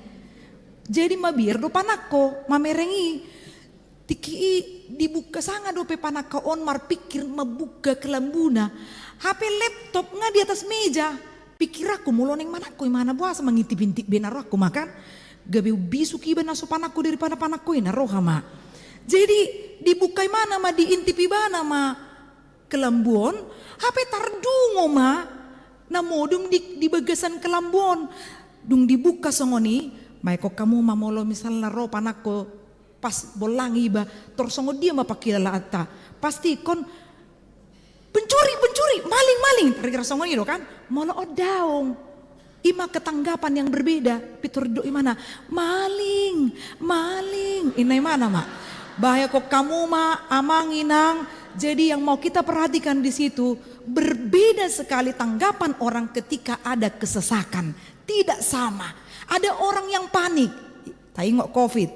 Speaker 4: Jadi mabir do panako mamerengi tiki dibuka sanga do pe panakaon marpikir mabuka kelambuna HP laptop nga di atas meja pikir aku mulo neng manako mana buasa mangintip-intip benar aku makan gabe bisu kiba naso panako daripada panako ina roha ma. Jadi dibukai mana ma diintipi bana ma kelambuan HP tardungo ma na modum di bagasan kelambuan dung dibuka songoni may ko kamu mamolo misalnya ro panako pas bolang iba torsongo dia mapakilala ata pasti kon pencuri maling tari rasongo itu kan molo odaong ima ketanggapan yang berbeda pitur do imana maling inay mana ma bahaya kok kamu ma amanginang. Jadi yang mau kita perhatikan di situ berbeda sekali tanggapan orang ketika ada kesesakan, tidak sama. Ada orang yang panik, tengok COVID,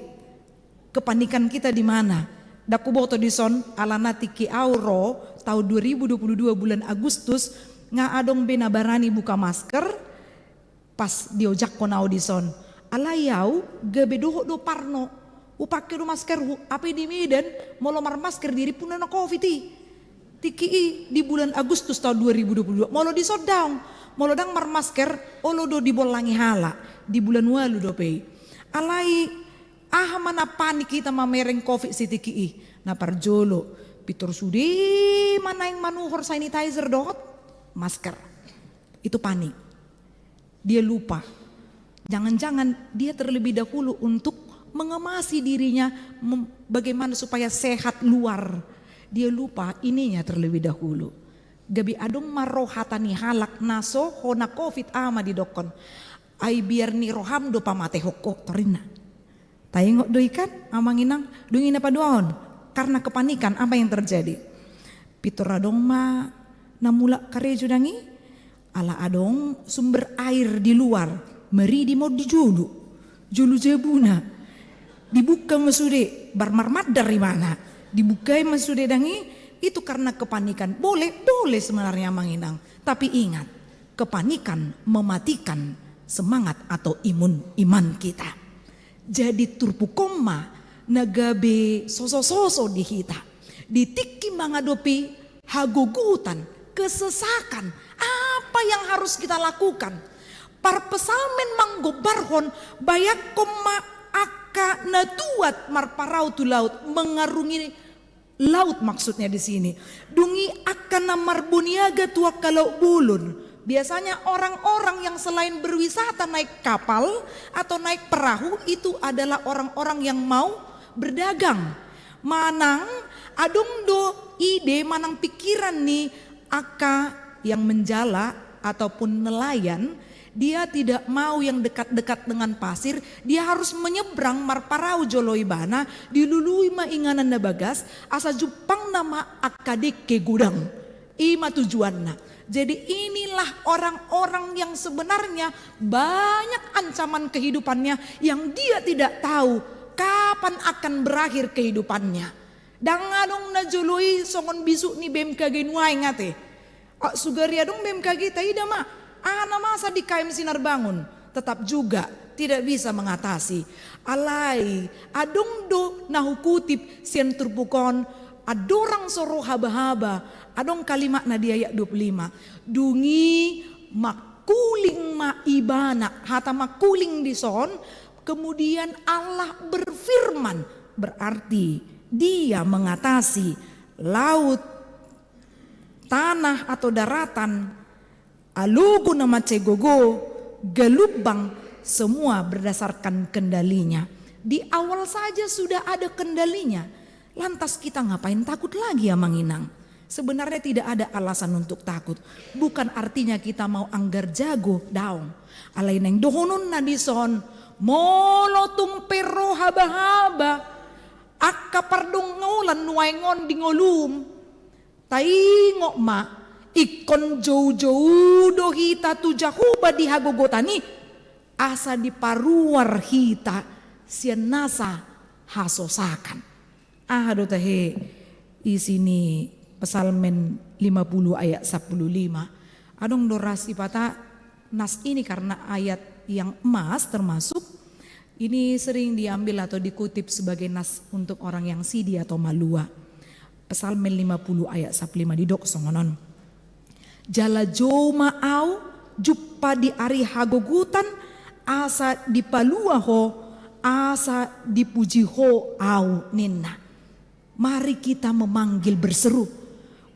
Speaker 4: kepanikan kita di mana? Daku boto di son alana tiki auro tahun 2022 bulan Agustus nga adong benabarani buka masker pas diojak konau di son. Alayau gabedoho do parno. Upake do masker apa di Medan mau lomar masker diri pun na covid tiki di bulan Agustus tahun 2022 mau lo di shutdown mau lo dang mar masker olo do di bolangi hala di bulan walu do pei alai mana panik kita mamereng covid si tiki na parjolo pitur sudi mana yang manuhor sanitizer dot masker itu panik dia lupa jangan-jangan dia terlebih dahulu untuk mengemasi dirinya bagaimana supaya sehat luar. Dia lupa ininya terlebih dahulu. Gabi adong marohatani halak naso hona covid ama di dokon. Ay biar ni roham do pamate hoko torina. Tayengok do ikan amanginang dungin apa doon. Karena kepanikan apa yang terjadi? Pitor adong ma namula karejo dangi. Ala adong sumber air di luar. Meri di mod di julu. Julu jebuna. Dibuka masude barmarmat dari mana dibukai masude dangi itu karena kepanikan boleh sebenarnya manginang tapi ingat kepanikan mematikan semangat atau iman kita jadi turpu koma nagabe soso di kita ditiki menghadapi hagogutan kesesakan apa yang harus kita lakukan par pesalmen manggobarhon bayak koma aka natuat marparau tu laut mengarungi laut maksudnya di sini. Dungi akan marbuniaga tua kalau bulun. Biasanya orang-orang yang selain berwisata naik kapal atau naik perahu itu adalah orang-orang yang mau berdagang. Manang adung do ide manang pikiran nih aka yang menjala ataupun nelayan. Dia tidak mau yang dekat-dekat dengan pasir. Dia harus menyeberang marparau joloibana. Dilului mainganan na bagas. Asa Jepang nama akadik ke gudang. Ima tujuanna. Jadi inilah orang-orang yang sebenarnya banyak ancaman kehidupannya. Yang dia tidak tahu kapan akan berakhir kehidupannya. Dangadong na joloi songon bisu ni BMKG nuai ngate. Sugaria dong BMKG taida mak. Ana masa di KM Sinar Bangun tetap juga tidak bisa mengatasi. Alai adung do nahukutip sian turpukon adorang soro haba-haba, adong kalimat na di ayat 25. Dungi makuling maibana, hata makuling di son, kemudian Allah berfirman, berarti dia mengatasi laut, tanah atau daratan, alugu nama cegogo, gelubang, semua berdasarkan kendalinya. Di awal saja sudah ada kendalinya. Lantas kita ngapain takut lagi ya Manginang? Sebenarnya tidak ada alasan untuk takut. Bukan artinya kita mau anggar jago daong. Alay neng dohonon na dison, molotung pero haba-haba, akka pardong ngulan nuwaingon di ngolum. Taingok ma, ikon jauh-jauh dohita tujahuba di hagogotani, asa di paruar hita sian nasa hasosakan. Aduh tahe di sini Psalmen 50 ayat 15. Adong dorasi pata nas ini karena ayat yang emas termasuk ini sering diambil atau dikutip sebagai nas untuk orang yang sidi atau malua. Psalmen 50 ayat 15 didok songonon. Jala joma au juppa di ari hagogutan asa dipalua ho asa dipuji ho au ninna. Mari kita memanggil berseru.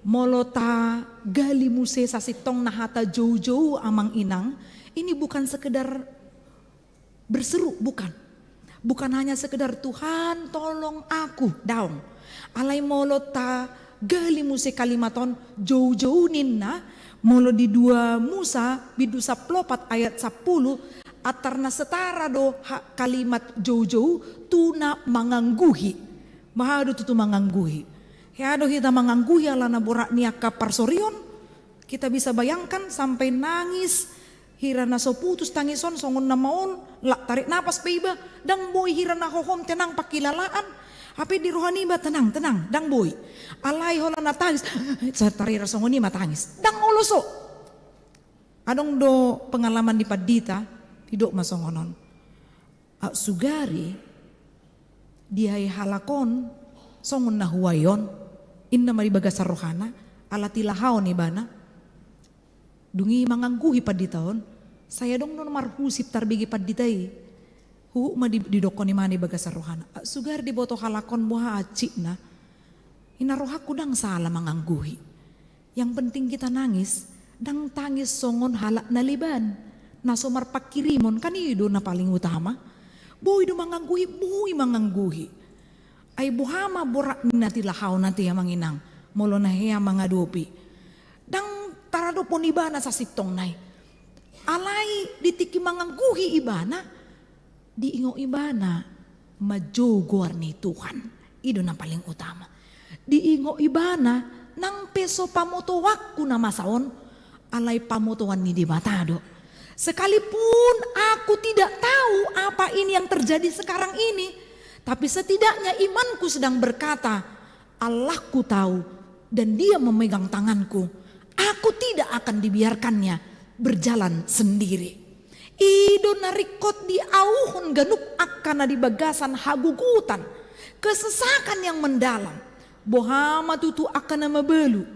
Speaker 4: Molota gali muse sasitong nahata jauh-jauh amang inang. Ini bukan sekedar berseru, bukan. Bukan hanya sekedar Tuhan tolong aku daong. Alai molota gali muse kalimaton jauh-jauh ninna. Molo di 2 Musa bidusa plopat ayat 10. Atarna setara do kalimat jauh-jauh tuna mangangguhi. Mahado tutu mangangguhi. Heado kita mangangguhi ala na borak niaka parsorion. Kita bisa bayangkan sampai nangis. Hirana so putus tangison songon na maon. Lak tarik napas peiba. Dang boy hirana hohom tenang pakilalaan. Ape di rohani ba tenang. Dang boy. Alay hola na tangis. Sa tarira songon ni matangis. Dang oloso. Adong do pengalaman di Padita. Hidok masongonon. Sugari. Dihai halakon songun na huwayon inna maribagasar rohana alatilahaon ibana dungi mangangguhi paditaon saya dong non marhusip tarbigi paditai hu ma didokon imani bagasar rohana sugar di boto halakon buha acik na ina rohaku dang salah mangangguhi yang penting kita nangis dang tangis songon halak naliban nasomar pakirimon kan itu na paling utama. Boy do mangangguhi. Ay buhama borak nati lahaw nati ya manginang. Molo na hiya mga dopi. Dang tarado pon ibana sa sitong nay. Alay ditiki mangangguhi ibana. Diingo ibana majogor ni Tuhan. Ido na paling utama. Diingo ibana nang peso pamotuwak ko na masaon. Alay pamotuan ni di batado. Sekalipun aku tidak tahu apa ini yang terjadi sekarang ini. Tapi setidaknya imanku sedang berkata, Allahku tahu dan dia memegang tanganku. Aku tidak akan dibiarkannya berjalan sendiri. Ido narikot di auhun ganuk akana di bagasan hagugutan. Kesesakan yang mendalam. Bohama tutu akana mabelu.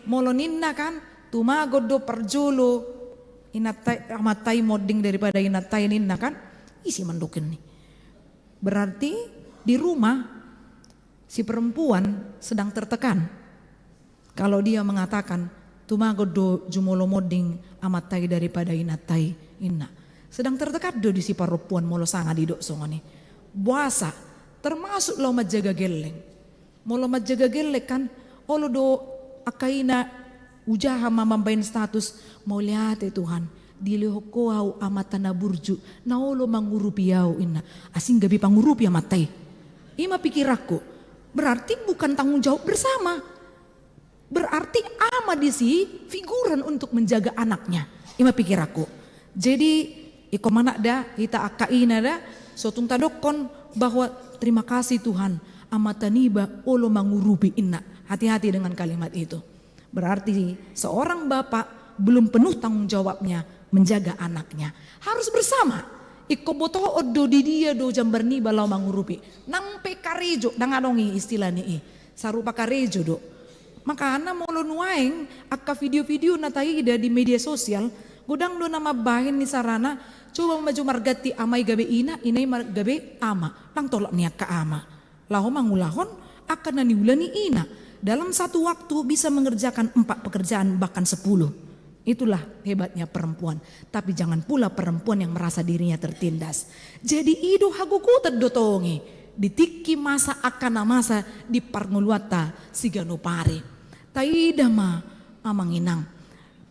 Speaker 4: Moloninna kan tumagod do perjolo. Inatai amatai moding daripada inatai ninna kan isi mandukin nih. Berarti di rumah si perempuan sedang tertekan. Kalau dia mengatakan tumagodo jumolo moding amatai daripada inatai inna. Sedang tertekan do di si perempuan molo sanga didok songoni. Puasa termasuk lo majaga geleng. Molo majaga geleng kan olo do akaina ujaha mamambain status mau lihat Tuhan dilihoko au amatana burju naolo mangurupi au inna asing gabi pangurupi amatai ima pikiraku berarti bukan tanggung jawab bersama berarti ama disi figuran untuk menjaga anaknya ima pikiraku jadi iko mana dah kita akaina dah sotung tadokon bahwa terima kasih Tuhan amataniba olo mangurupi inna hati-hati dengan kalimat itu. Berarti seorang bapak belum penuh tanggung jawabnya menjaga anaknya. Harus bersama. Iko boto odo di dia do jambar ni balau mangurupi. Nang pekarijo nang adongi istilah ni. sarupa karejo do. Makana molo nuaeng akka video-video na tayo di media sosial, gudang do na mabahin ni sarana, coba maju margati amay gabe ina, inay gabe ama, lang tolak niya ka ama. Laho mangulahon, akan naniulan ni ina. Dalam satu waktu bisa mengerjakan 4 pekerjaan bahkan 10. Itulah hebatnya perempuan. Tapi jangan pula perempuan yang merasa dirinya tertindas. Jadi ido haguku terdotongi. Ditiki masa akan masa di parnguluata sigano pare. Taida ma amanginang.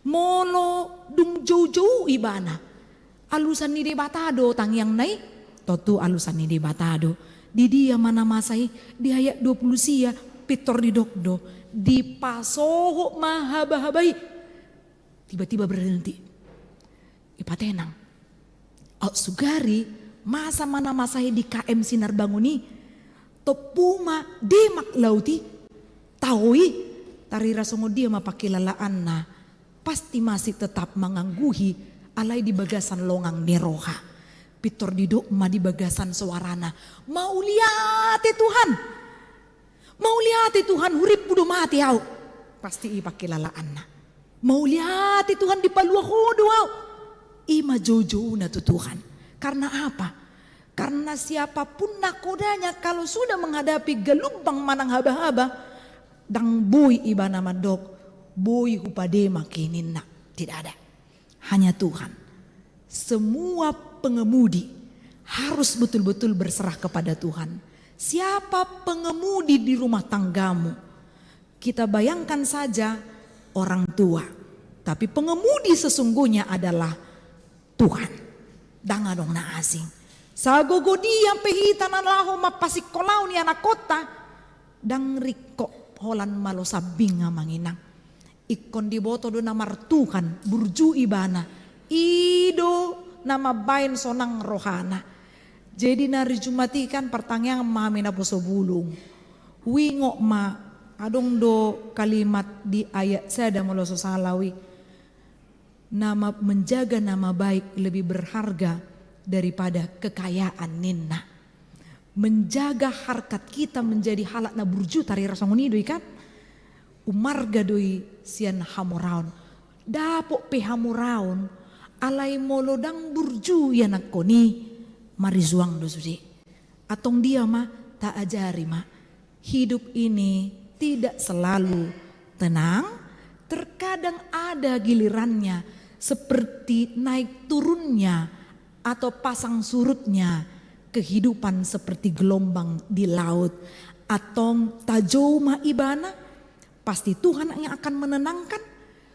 Speaker 4: Molo dung jauh-jauh ibana. Alusan ni de batado tangyang nai. Totu alusan ni de batado. Di dia mana masai di ayat 20 sia pitor di dokdo. Di pasoho mahaba-habai. Tiba-tiba berhenti. Ipatenang. Sugari masa mana masai di KM Sinar Banguni. Topuma demak lauti. Tahui. Tari rasongo dia mapakilalaan na. Pasti masih tetap mengangguhi. Alay di bagasan longang neroha. Pitor di dokma di bagasan suarana. Mau lihat Tuhan. Mau lihat Tuhan hurip budo mati au. Pasti ipakilalaan na. Mau lihat Tuhan di palua hodo au. Ima jojo na tu Tuhan. Karena apa? Karena siapapun nakodanya kalau sudah menghadapi gelumbang manang haba-haba. Dang boy iba nama dok. Boy hupade makinin nak. Tidak ada. Hanya Tuhan. Semua pengemudi harus betul-betul berserah kepada Tuhan. Siapa pengemudi di rumah tanggamu? Kita bayangkan saja orang tua. Tapi pengemudi sesungguhnya adalah Tuhan. Danga dong na asing. Sagogo dia pehitan alaho mapasik kolau ni anak kota. Dang riko holan malo sabing manginang. Ikon diboto do namar Tuhan burju ibana. Ido nama bain sonang rohana. Jadi nari jumatikan pertanyaan mamina poso bulung. Wingok ma adong do kalimat di ayat saya moloso salawi. Nama menjaga nama baik lebih berharga daripada kekayaan ninna. Menjaga harkat kita menjadi halak na burju tari rasanguni doi kan. Umarga doi sian hamuraun. Dapok pe hamuraun. Alai molodang burju ya nakoni. Marizuang do suci. Atong dia mah tak ajari mah. Hidup ini tidak selalu tenang. Terkadang ada gilirannya. Seperti naik turunnya. Atau pasang surutnya. Kehidupan seperti gelombang di laut. Atong tajoma ibana. Pasti Tuhan yang akan menenangkan.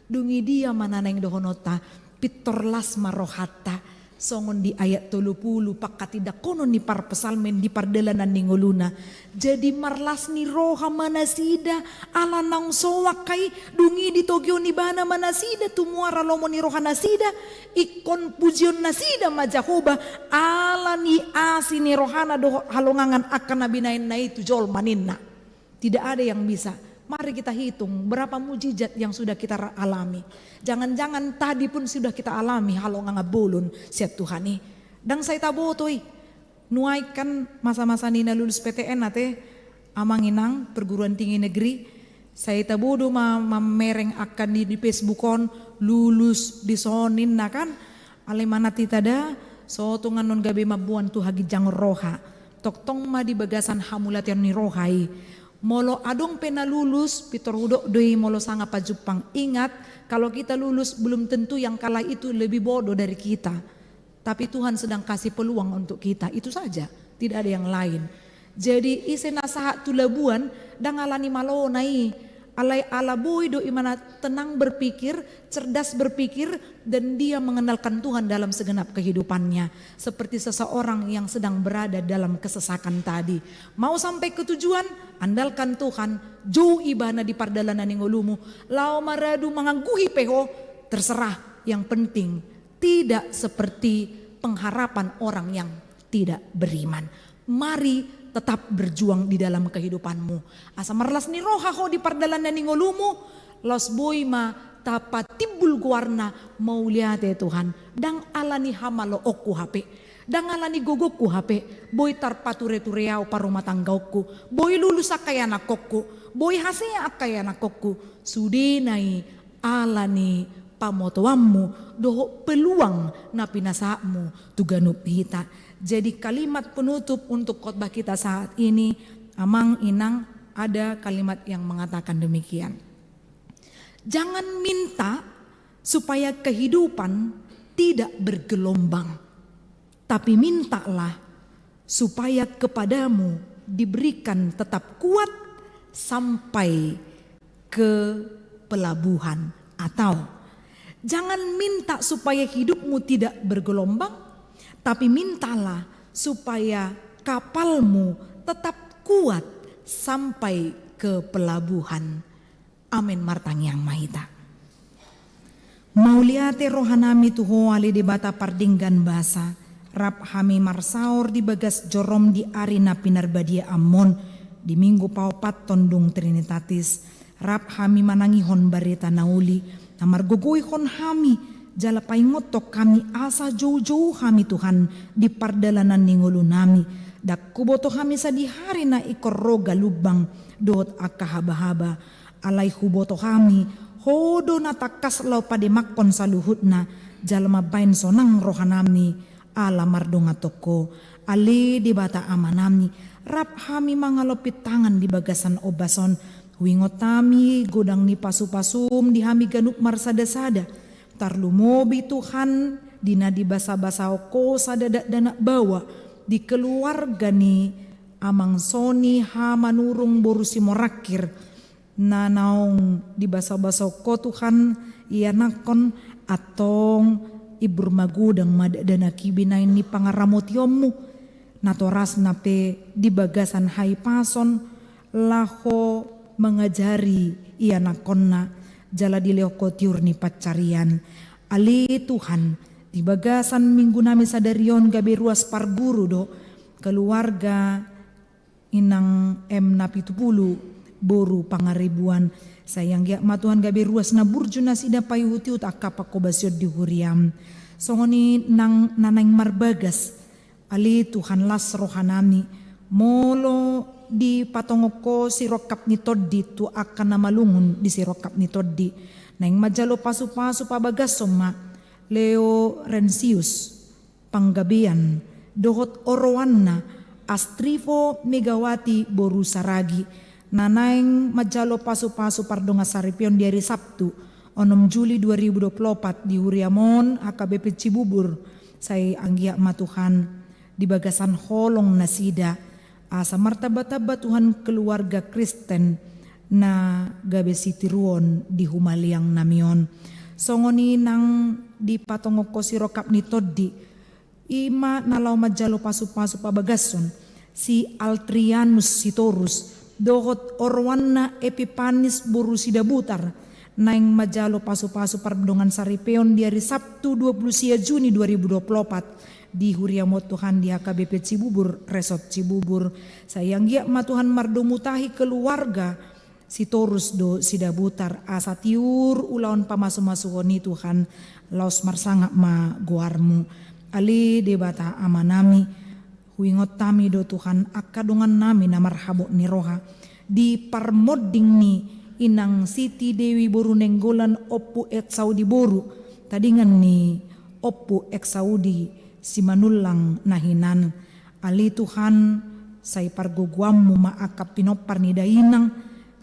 Speaker 4: Dungi dia mananeng dohonota. Pitor las marohata. Songon di ayat 30 pakatidak konon ni par pesalmen di pardelanan ningoluna. Jadi marlas ni roha manasida ala nang sowakai dungi di togyo ni bana manasida tumuara lomo ni roha nasida ikon pujion nasida majahoba ala ni asi ni rohana do halongangan akan nabinain na itu jol maninna. Tidak ada yang bisa. Mari kita hitung berapa mujizat yang sudah kita alami. Jangan-jangan tadi pun sudah kita alami halo ngabulun siat Tuhan nih. Dang saya tabotoi. Nuai kan masa-masa nina lulus PTN nate amanginang perguruan tinggi negeri. Saya tabodo mamereng akan di Facebookon lulus di sonin na kan. Alemana titada so tungan non gabe mabuan tu hagi jang roha. Toktong ma di bagasan hamulat yang ni rohai. Molo adong pena lulus pitor hudok doi molo sanga pajupang. Ingat kalau kita lulus belum tentu yang kalah itu lebih bodoh dari kita. Tapi Tuhan sedang kasih peluang untuk kita. Itu saja, tidak ada yang lain. Jadi isi nasahat tulabuan dangalani malo nai. Alai ala boy do imana tenang berpikir, cerdas berpikir dan dia mengenalkan Tuhan dalam segenap kehidupannya. Seperti seseorang yang sedang berada dalam kesesakan tadi. Mau sampai ke tujuan, andalkan Tuhan. Jauh ibana di pardalanan ningolumu. Lau maradu mengangguhi peho, terserah. Yang penting tidak seperti pengharapan orang yang tidak beriman. Mari tetap berjuang di dalam kehidupanmu. Asa marlas ni roha ho di pardalanan ni ngolumu. Los boy ma tapa timbul guarna mau lihat ya Tuhan. Dang alani hamalo oku hape. Dang alani gogokku hape. Boy tarpature tureau parumah tanggauku. Boy lulus akayana kokku. boy hasea kaya nakoku sudi nai alani pamotoammu doho peluang na pinasakmu tuganup hita. Jadi kalimat penutup untuk khotbah kita saat ini, amang inang, ada kalimat yang mengatakan demikian. Jangan minta supaya kehidupan tidak bergelombang, tapi mintalah supaya kepadamu diberikan tetap kuat sampai ke pelabuhan. Atau jangan minta supaya hidupmu tidak bergelombang, tapi mintalah supaya kapalmu tetap kuat sampai ke pelabuhan. Amin martang yang mahita. Mauliate rohanami tuho ali di bata pardinggan basa. Rap hami marsaur di bagas jorom di arina pinarbadia amon. Di minggu paupat tondung trinitatis. Rap hami manangihon barita nauli. Namar gogoihon hami. Jala paingotok kami asa jauh-jauh kami Tuhan. Di pardalanan ningulu nami. Dak kuboto kami sa di hari na ikor roga lubang. Doot akka haba-haba. Alay huboto kami. Hodo na takas law pademakon sa luhut na jalma bain sonang rohanami ala mardonga toko ali di bata amanami rap hami mangalopit tangan di bagasan obason wingotami godang ni pasu-pasum di hami ganuk marsada-sada tarlumobi Tuhan dina di basa-basa oko sadada dana bawa di keluarga ni amang soni ha manurung borusi morakir na naong di basa-basa ko Tuhan iya nakon atong ibur magudang madadana kibinain ni pangaramotyomu natoras nape di bagasan hai pason laho mengajari iya nakon na jala di leoko tiur ni pacarian ali Tuhan di bagasan minggu nami sadarion gabe ruas parguru do keluarga inang M napitupulu boru pangaribuan sayang ya matuhan gabe ruas na burju na sida payuti utak kapakobasyod di huriam songoni nang nanang marbagas ali Tuhan las rohanami molo di patongoko sirokap ni toddi tu akan namalungun di sirokap ni toddi nang majalo pasu-pasu pabagas soma Leo Rensius panggabian dohot orowanna Astrifo Megawati boru saragi nanaing majalo pasu-pasu pardonga saripion di hari Sabtu 6 Juli 2024 di Huriamon HKBP Cibubur saya anggia matuhan di bagasan holong nasida asa martaba-taba Tuhan keluarga Kristen na gabe sitiruon di humaliang namion songoni nang di patongoko sirokap ni toddi ima nalaw majalo pasu-pasu pabagason si Altrianus Sitorus dohot orwanna Epipanis Borusida Butar naing majalo pasu-pasu pardongan saripeon di hari Sabtu 20 Juni 2024 di Huriamot Tuhan di HKBP Cibubur Resort Cibubur sayang ya matuhan mardomutahi keluarga si Torus do Sida Butar asa tiur ulaon pamasu-masuhoni Tuhan laos marsangak ma guarmu ali debata amanami huingot tami do Tuhan akadungan nami na marhabok ni roha di parmoding ni inang Siti Dewi Boru Nenggolan Oppu ek Saudi Boru tadingan ni Oppu ek Saudi si manulang nahinan ali Tuhan say parguguammu maakap pinopar ni dainang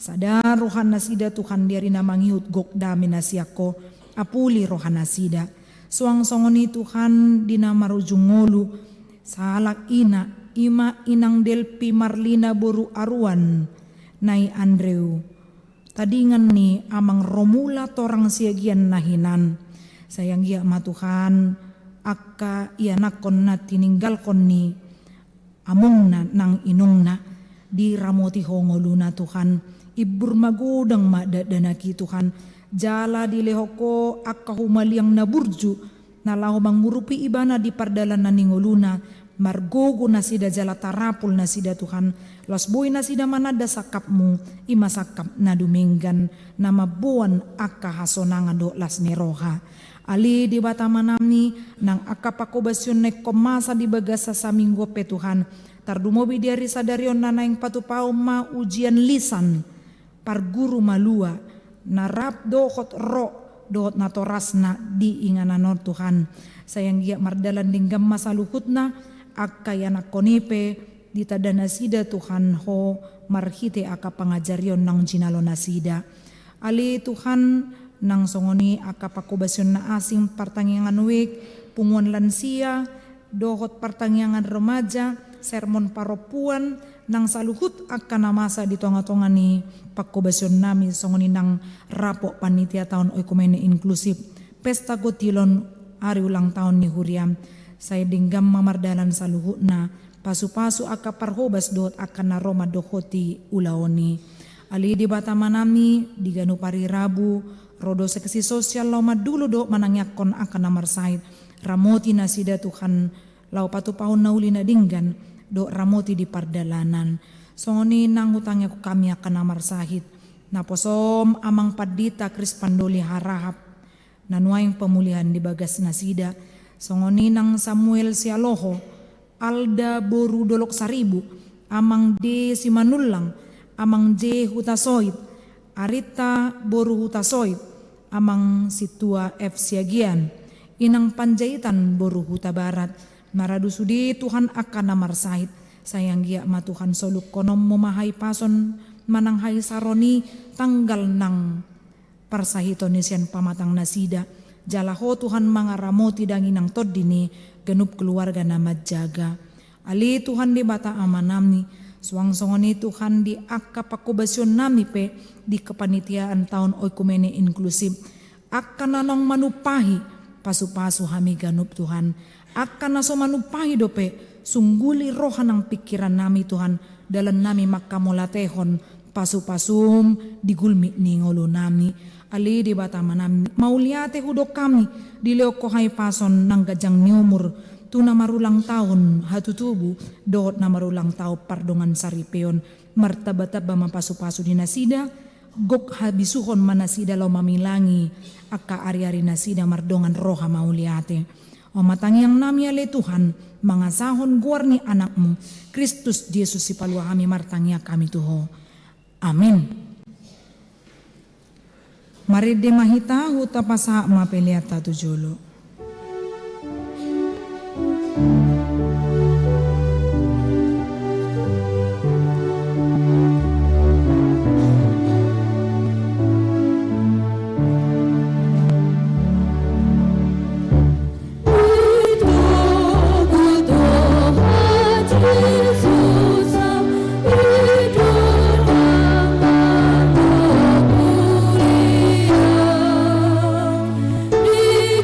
Speaker 4: sadar rohan nasida Tuhan diari namangiut gok dami nasiako apuli rohan nasida suang songoni Tuhan dinamarujungolu salak ina ima inang Delpi Marlina Boru Aruan nai Andrew tadingan ni amang Romula torang siagian nahinan sayang ya matuhan akka iya nakon na tininggalkon ni among na nang inong na di ramoti hongoluna Tuhan ibur magudang madadanaki Tuhan jala di lehoko akka humaliang na burju nalaho mangurupi ibana di pardalanan ningoluna margogo na sida jala tarapul na sida Tuhan los boy na sida manada sakapmu ima sakap na duminggan na mabuan akka hasonangan do las neroha ali di bata manami nang akka pakobasyon nek komasa di bagasa sa minggu pe Tuhan tardumobi diari sadarion na naing patupao ma ujian lisan parguru malua narap dohot ro dohot natorasna di inganan Tuhan. Sayang gia mardalan dinggam masaluhutna akayana konipe ditadana sida Tuhan ho marhite aka pangajarion nang jinalo nasida. Ali Tuhan nang songoni aka pakubasyon na asing partangiangan wik punguan lansia dohot partangiangan remaja sermon paropuan nang saluhut akan namasa di tonga-tonga ni pakubasyon nami songoni nang rapo panitia tahun oikumene inklusif pesta gotilon hari ulang tahun ni huriam. Saya dinggam mamardalan saluhut na pasu-pasu aka parhobas dohot akan naroma dohoti ulaoni. Ali di batamanami di ganu pari rabu rodo seksi sosial lau madulu do manangyakon akan namar sait ramoti nasida Tuhan lau patu paun nauli na dinggan do ramoti di pardalanan songoni nang hutangnya ku kami akan namar sahit naposom amang padita Kris Pandoli harahap nanuayang pemulihan di bagas nasida songoni nang Samuel Sialoho Alda Boru Dolok Saribu amang de Simanulang amang J Hutasoid, Arita Boru Hutasoid, amang Situa F Siagian, inang Panjaitan Boru Huta Barat, maradu sudi Tuhan akan namar sahid, sayang gia ma Tuhan soluk konom memahay pason mananghay saroni tanggal nang parsahitonisan pamatang nasida, jalaho Tuhan mangaramoti danginang todini genup keluarga nama jaga, ali Tuhan di bata amanami, suang-songoni Tuhan di akka pakubasyon nami pe di kepanitiaan tahun oikumene inklusif akan nanong manupahi pasu-pasu hami ganup Tuhan akan naso manupahi dope sungguli rohan ng pikiran nami Tuhan dalam nami makamolatehon pasu-pasum digulmi ningolo nami ali di batama nami mauliate hudok kami di leokohay pason ng gajang niumur tu na marulang tahun hatutubu dohot na marulang tao pardongan saripeon martaba-taba mapasu-pasu di nasida gok habisuhon manasida lo mamilangi aka ari-ari nasida mardongan roha mauliate o matangyang nami ale Tuhan mangasahon guarni anakmu Kristus Yesus si paluahami martangya kami tuho amin. Mari de mahitahu tapasa mapeliata tujolo.
Speaker 5: Di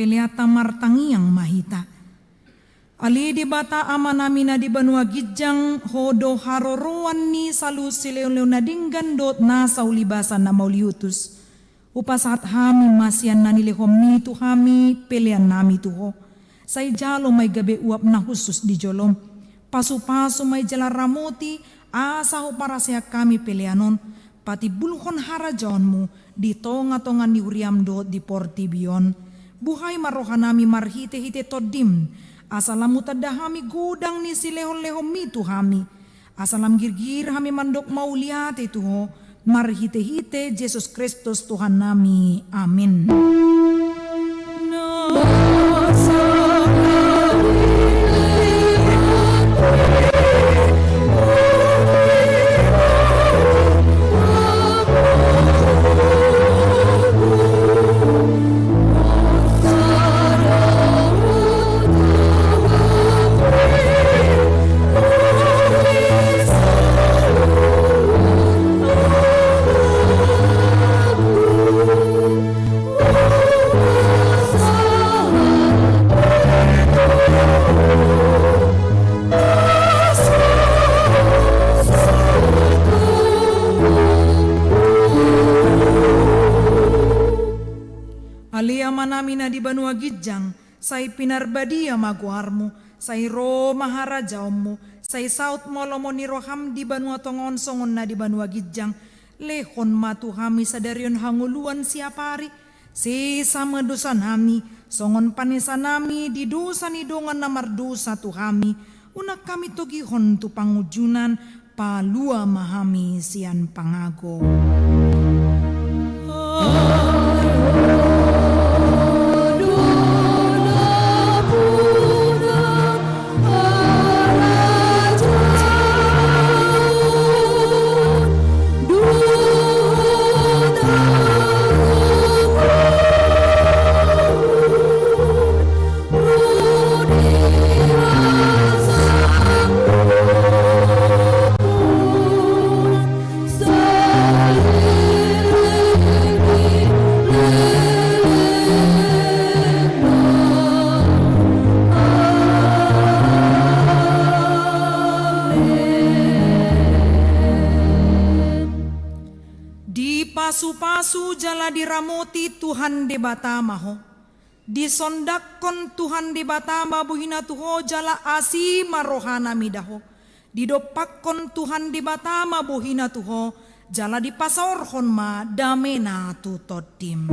Speaker 4: peleata martangiang mahita. Ali di bata amanami na di banua gijang hodo haroroan ni salu sileo na dinggan dot na sa ulibasan na mauliutus. Upasat hami masyan na nilihom ni tu hami pelean nami tuho. Say jalo may gabi uap na husus di jolom. Pasu-pasu may jala ramoti asaho para siya kami peleanon. Pati bulhon harajon mo di tonga-tonga ni uriam dot di portibion. Buhay marohan nami marhite-hite todim. Asalam mutadahami gudang ni silehon-lehom mitu hami. Asalam girgir hami mandok mauliat itu ho. Marhite-hite Jesus Kristus Tuhan nami. Amin. Manami na di banua gijang, say pinarbadia maguarmo, say ro maharajaw mo, say saut molomo ni roham di banua tongon songon na di banua gijang, lehon matuhami sa darion hanguluan siapari, si sama dosan hami, songon panisa nami di dosa ni dongan na mardosa tuhami, unak kami tugihon tu pangujunan, palua mahami sian pangago. Pasu-pasu jala diramoti Tuhan de batama ho. Disondakon Tuhan de batama buhina tuho jala asi marohana midaho. Didopakkon Tuhan de batama buhina tuho jala dipasorhon ma damena tutodim.